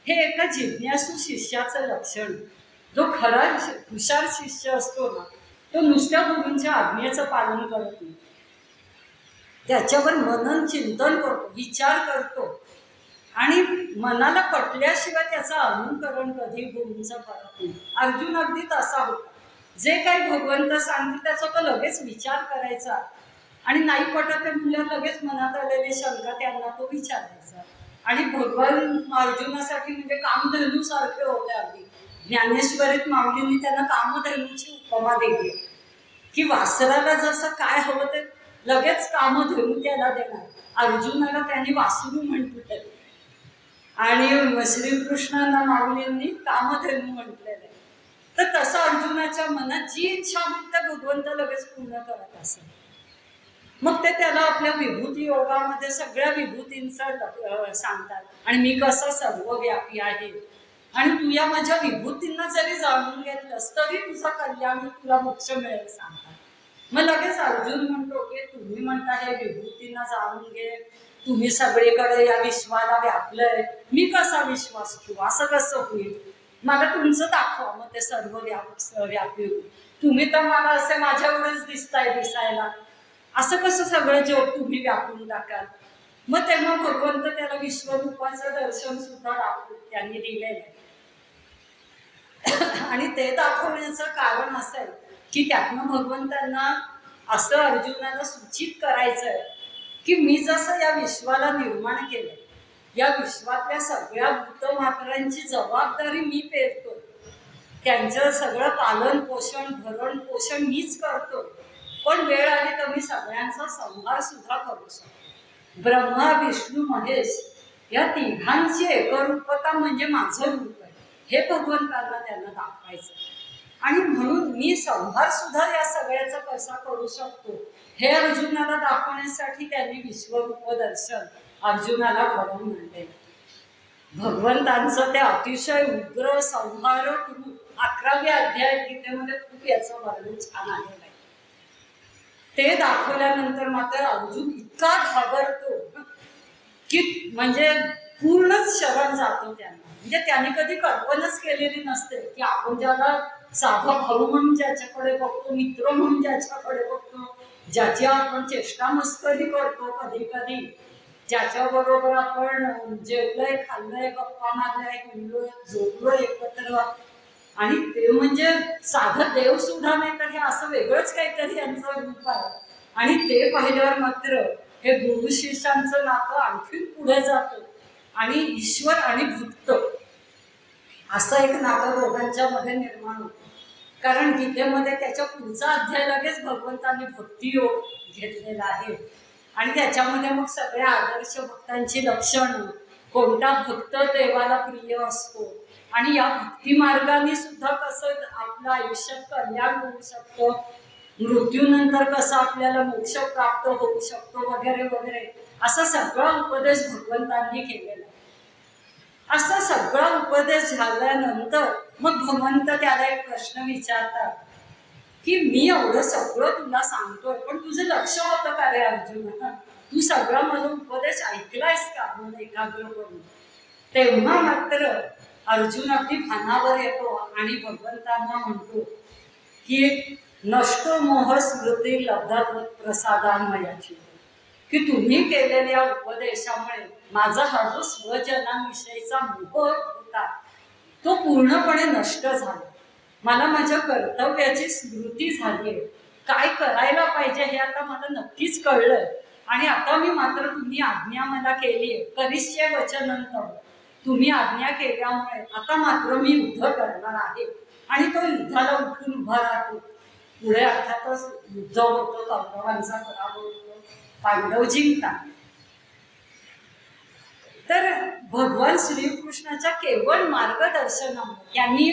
हे एका जिज्ञासू शिष्याचं लक्षण. जो खरा हुशार शिष्य असतो ना, तो नुसत्या गुरूंच्या आज्ञेचं पालन करत नाही, त्याच्यावर मनन चिंतन करतो, विचार करतो आणि मनाला पटल्याशिवाय त्याचं अनुकरण कधी गुरूंचं करत नाही. अर्जुन अगदी तसा होता. जे काही भगवंत सांगतील त्याचा तो लगेच विचार करायचा आणि नाही पटत म्हणजे लगेच मनात आलेली शंका त्यांना तो विचारायचा. आणि भगवान अर्जुनासाठी म्हणजे कामधेनू सारखे होते. अगदी ज्ञानेश्वरीत माऊलींनी त्यांना कामधेनूची उपमा दिली की वासराला जसं काय हवं ते लगेच कामधेनू त्याला देणार. अर्जुनाला त्यांनी वासरू म्हटलं आणि श्रीकृष्णांना माऊलींनी कामधेनू म्हटलेलं आहे. तर तसं अर्जुनाच्या मनात जी इच्छा होती त्या भगवंत लगेच पूर्ण करत असेल. मग ते त्याला आपल्या विभूती योगामध्ये सगळ्या विभूतींचं सांगतात आणि मी कसं सर्वव्यापी आहे आणि तू या माझ्या विभूतींना जरी जाणून घेतलंस तरी तुझं कल्याण, तुला मोक्ष मिळेल सांगतात. मग लगेच अर्जुन म्हणतो की तुम्ही म्हणता हे विभूतींना जाणून घे, तुम्ही सगळीकडे या विश्वाला व्यापलंय, मी कसा विश्वास ठेवू, असं कसं होईल, मला तुमचं दाखवा. मग ते सर्व व्यापी होईल. तुम्ही तर मला असे माझ्या एवढंच दिसताय दिसायला, असं कसं सगळं जग तुम्ही व्यापून टाकाल. मग तेव्हा भगवंत त्याला विश्वरूपाचं दर्शन सुद्धा त्यांनी दिलेलं आहे. आणि ते दाखवण्याचं कारण असं आहे की त्यातनं भगवंतांना असं अर्जुनाला सूचित करायचं आहे की मी जसं या विश्वाला निर्माण केलं, या विश्वातल्या सगळ्या भूतमात्रांची जबाबदारी मी पेरतो, त्यांचं सगळं पालन पोषण भरण पोषण मीच करतो, पण वेळ आली तर मी सगळ्यांचा संहार सुद्धा करू शकतो. ब्रह्मा विष्णू महेश या तिघांची एकरूपता म्हणजे माझं रूप आहे, हे भगवंतांना त्यांना दाखवायचं. आणि म्हणून मी संहार सुद्धा या सगळ्याचा कसा करू शकतो हे अर्जुनाला दाखवण्यासाठी त्यांनी विश्वरूप दर्शन अर्जुनाला घडवून आणले. भगवंतांचं ते अतिशय उग्र संहारक रूप 11व्या अध्यायात गीतेमध्ये खूप याचं वर्णन छान आलेलं आहे. ते दाखवल्यानंतर मात्र अर्जुन इतका घाबरतो की म्हणजे पूर्णच शरण जातो त्यांना. म्हणजे त्याने कधी कल्पनाच केलेली नसते की आपण ज्याला साधा भाऊ म्हणून ज्याच्याकडे बघतो, मित्र म्हणून ज्याच्याकडे बघतो, ज्याची आपण चेष्टा मस्करी करतो, कधी कधी ज्याच्याबरोबर आपण जेवलंय, खाल्लंय, गप्पा मारलाय, हिंडलोय, झोपलोय एकत्र, आणि ते म्हणजे साधं देव सुद्धा नाही तर हे असं वेगळंच काहीतरी यांचं रूप आहे. आणि ते पाहिल्यावर मात्र हे गुरु शिष्यांचं नातं आणखी पुढे जातं आणि ईश्वर आणि भक्त असं एक नातं दोघांच्या मध्ये निर्माण होतं. कारण गीतेमध्ये त्याच्या पुढचा अध्याय लगेच भगवंतांनी भक्तियोग घेतलेला आहे आणि त्याच्यामध्ये मग सगळ्या आदर्श भक्तांची लक्षणं, कोणता भक्त देवाला प्रिय असतो आणि या भक्ती मार्गाने सुद्धा कसं आपलं आयुष्यात कल्याण होऊ शकतं, मृत्यूनंतर कसं आपल्याला मोक्ष प्राप्त होऊ शकतो वगैरे वगैरे, असा सगळा उपदेश भगवंतांनी केलेला. असा सगळा उपदेश झाल्यानंतर मग भगवंत त्याला एक प्रश्न विचारतात की मी एवढं सगळं तुला सांगतोय पण तुझं लक्ष होतं का रे अर्जुन? तू सगळा माझा उपदेश ऐकलायस का मला एकाग्र करून? तेव्हा मात्र अर्जुन अगदी भानावर येतो आणि भगवंतांना म्हणतो की नष्टो मोह स्मृती लब्धात्व प्रसादान्मयाची, की तुम्ही केलेल्या उपदेशामुळे माझा हा जो स्वजनांविषयीचा मोह होता तो पूर्णपणे नष्ट झाला. मला माझ्या कर्तव्याची स्मृती झाली, काय करायला पाहिजे हे आता मला नक्कीच कळलंय आणि आता मी मात्र तुम्ही आज्ञा मला केली आहे, करिष्ये वचनंतम, तुम्ही आज्ञा केल्यामुळे आता मात्र मी युद्ध करणार आहे. आणि तो युद्धाला उठून उभा राहतो. पुढे अर्थातच युद्ध होतं, कौरवांचा पराभव होतो, पांडव जिंकतात. तर भगवान श्रीकृष्णाच्या केवळ मार्गदर्शनामुळे, त्यांनी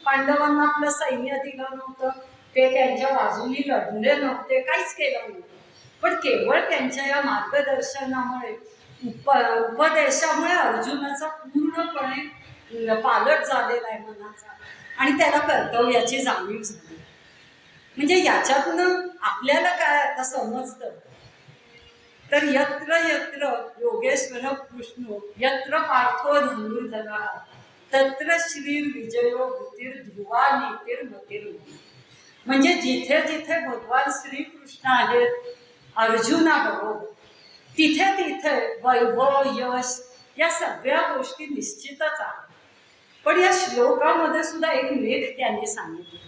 पांडवांना आपलं सैन्य दिलं नव्हतं, ते त्यांच्या बाजूनी लढले नव्हते, काहीच केलं नव्हतं, पण केवळ त्यांच्या या मार्गदर्शनामुळे उपदेशामुळे अर्जुनाचा पूर्णपणे पालट झालेला आहे मनाचा आणि त्याला कर्तव्याची जाणीव झाली. म्हणजे याच्यातून आपल्याला काय आता समजतं तर यत्र यत्र योगेश्वर कृष्ण यत्र पार्थो धनुर्धरा तत्र श्री विजयो भूतीर ध्रुवा नीतीर मतीर. म्हणजे जिथे जिथे भगवान श्रीकृष्ण आहेत अर्जुनाबरोबर तिथे तिथे वैभव, यश या सगळ्या गोष्टी निश्चितच आहेत. पण या श्लोकामध्ये सुद्धा एक लेख त्यांनी सांगितले.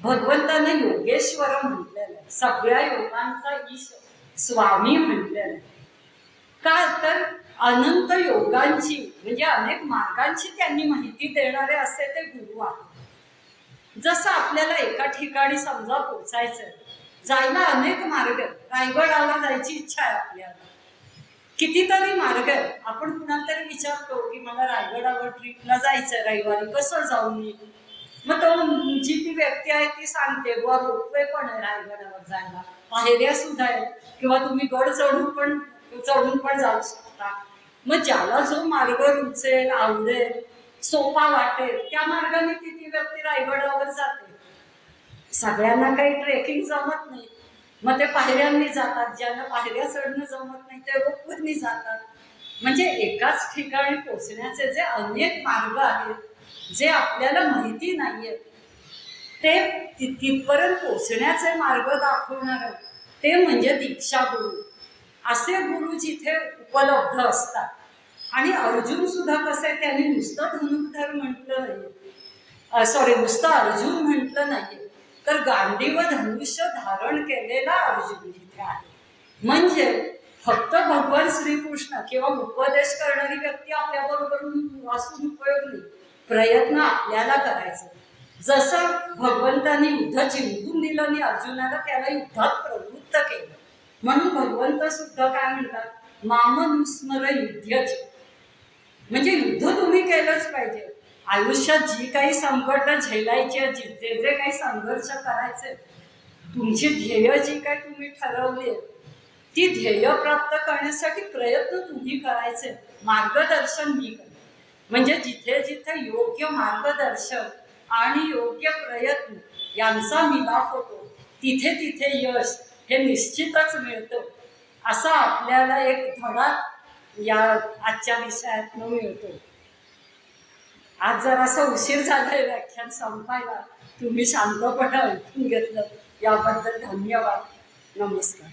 भगवंतानं योगेश्वर म्हटलेलं आहे, सगळ्या योगांचा ईश स्वामी म्हटलेलं आहे. का तर अनंत योगांची म्हणजे अनेक मार्गांची त्यांनी माहिती देणारे असे ते गुरु आहेत. जसं आपल्याला एका ठिकाणी समजा पोचायचं, जायला अनेक मार्ग, रायगडावर जायची इच्छा आहे आपल्याला, कितीतरी मार्ग आहे. आपण कुणाला तरी विचारतो की मला रायगडावर ट्रिपला जायचं रविवारी, कसं जाऊ मी? मग तो जी ती व्यक्ती आहे ती सांगते बुवा रोपवे पण आहे रायगडावर जायला, पायऱ्या सुद्धा आहेत किंवा तुम्ही गड चढून पण जाऊ शकता. मग ज्याला जो मार्ग रुचेल, आवडेल, सोपा वाटेल त्या मार्गाने ती व्यक्ती रायगडावर जाते. सगळ्यांना काही ट्रेकिंग जमत नाही, मग ते पायऱ्यांनी जातात. ज्यांना पायऱ्या चढणं जमत नाही ते रोपवेनी जातात. म्हणजे एकाच ठिकाणी पोचण्याचे जे अनेक मार्ग आहेत जे आपल्याला माहिती नाहीये ते तिथपर्यंत पोचण्याचे मार्ग दाखवणार ते म्हणजे दीक्षा गुरु. असे गुरु जिथे उपलब्ध असतात. आणि अर्जुन सुद्धा कसे त्यांनी नुसतं धनुर्धर म्हटलं नाही, नुसतं अर्जुन म्हटलं नाही तर गांडी व धनुष्य धारण केलेला अर्जुन जिथे आहे. म्हणजे फक्त भगवान श्रीकृष्ण किंवा उपदेश करणारी व्यक्ती आपल्याबरोबर असून उपयोग नाही, प्रयत्न आपल्याला करायचा. जसं भगवंतांनी युद्ध जिंकून दिलं आणि अर्जुनाला त्याला युद्धात प्रवृत्त केलं, म्हणून भगवंत सुद्धा काय म्हणतात, मामनुस्मर युद्धच, म्हणजे युद्ध तुम्ही केलंच पाहिजे. आयुष्यात जी काही संकट झेलायची, जे जे काही संघर्ष करायचे, तुमची ध्येय जी काही तुम्ही ठरवली ती ध्येय प्राप्त करण्यासाठी प्रयत्न तुम्ही करायचे, मार्गदर्शन मी करेन. म्हणजे जिथे जिथे योग्य मार्गदर्शन आणि योग्य प्रयत्न यांचा मिलाप होतो तिथे तिथे यश हे निश्चितच मिळतं, असा आपल्याला एक धडा या आजच्या विषयातनं मिळतो. आज जरासा उशीर झालाय व्याख्यान संपायला, तुम्ही शांतपणे ऐकून घेतलं याबद्दल धन्यवाद. नमस्कार.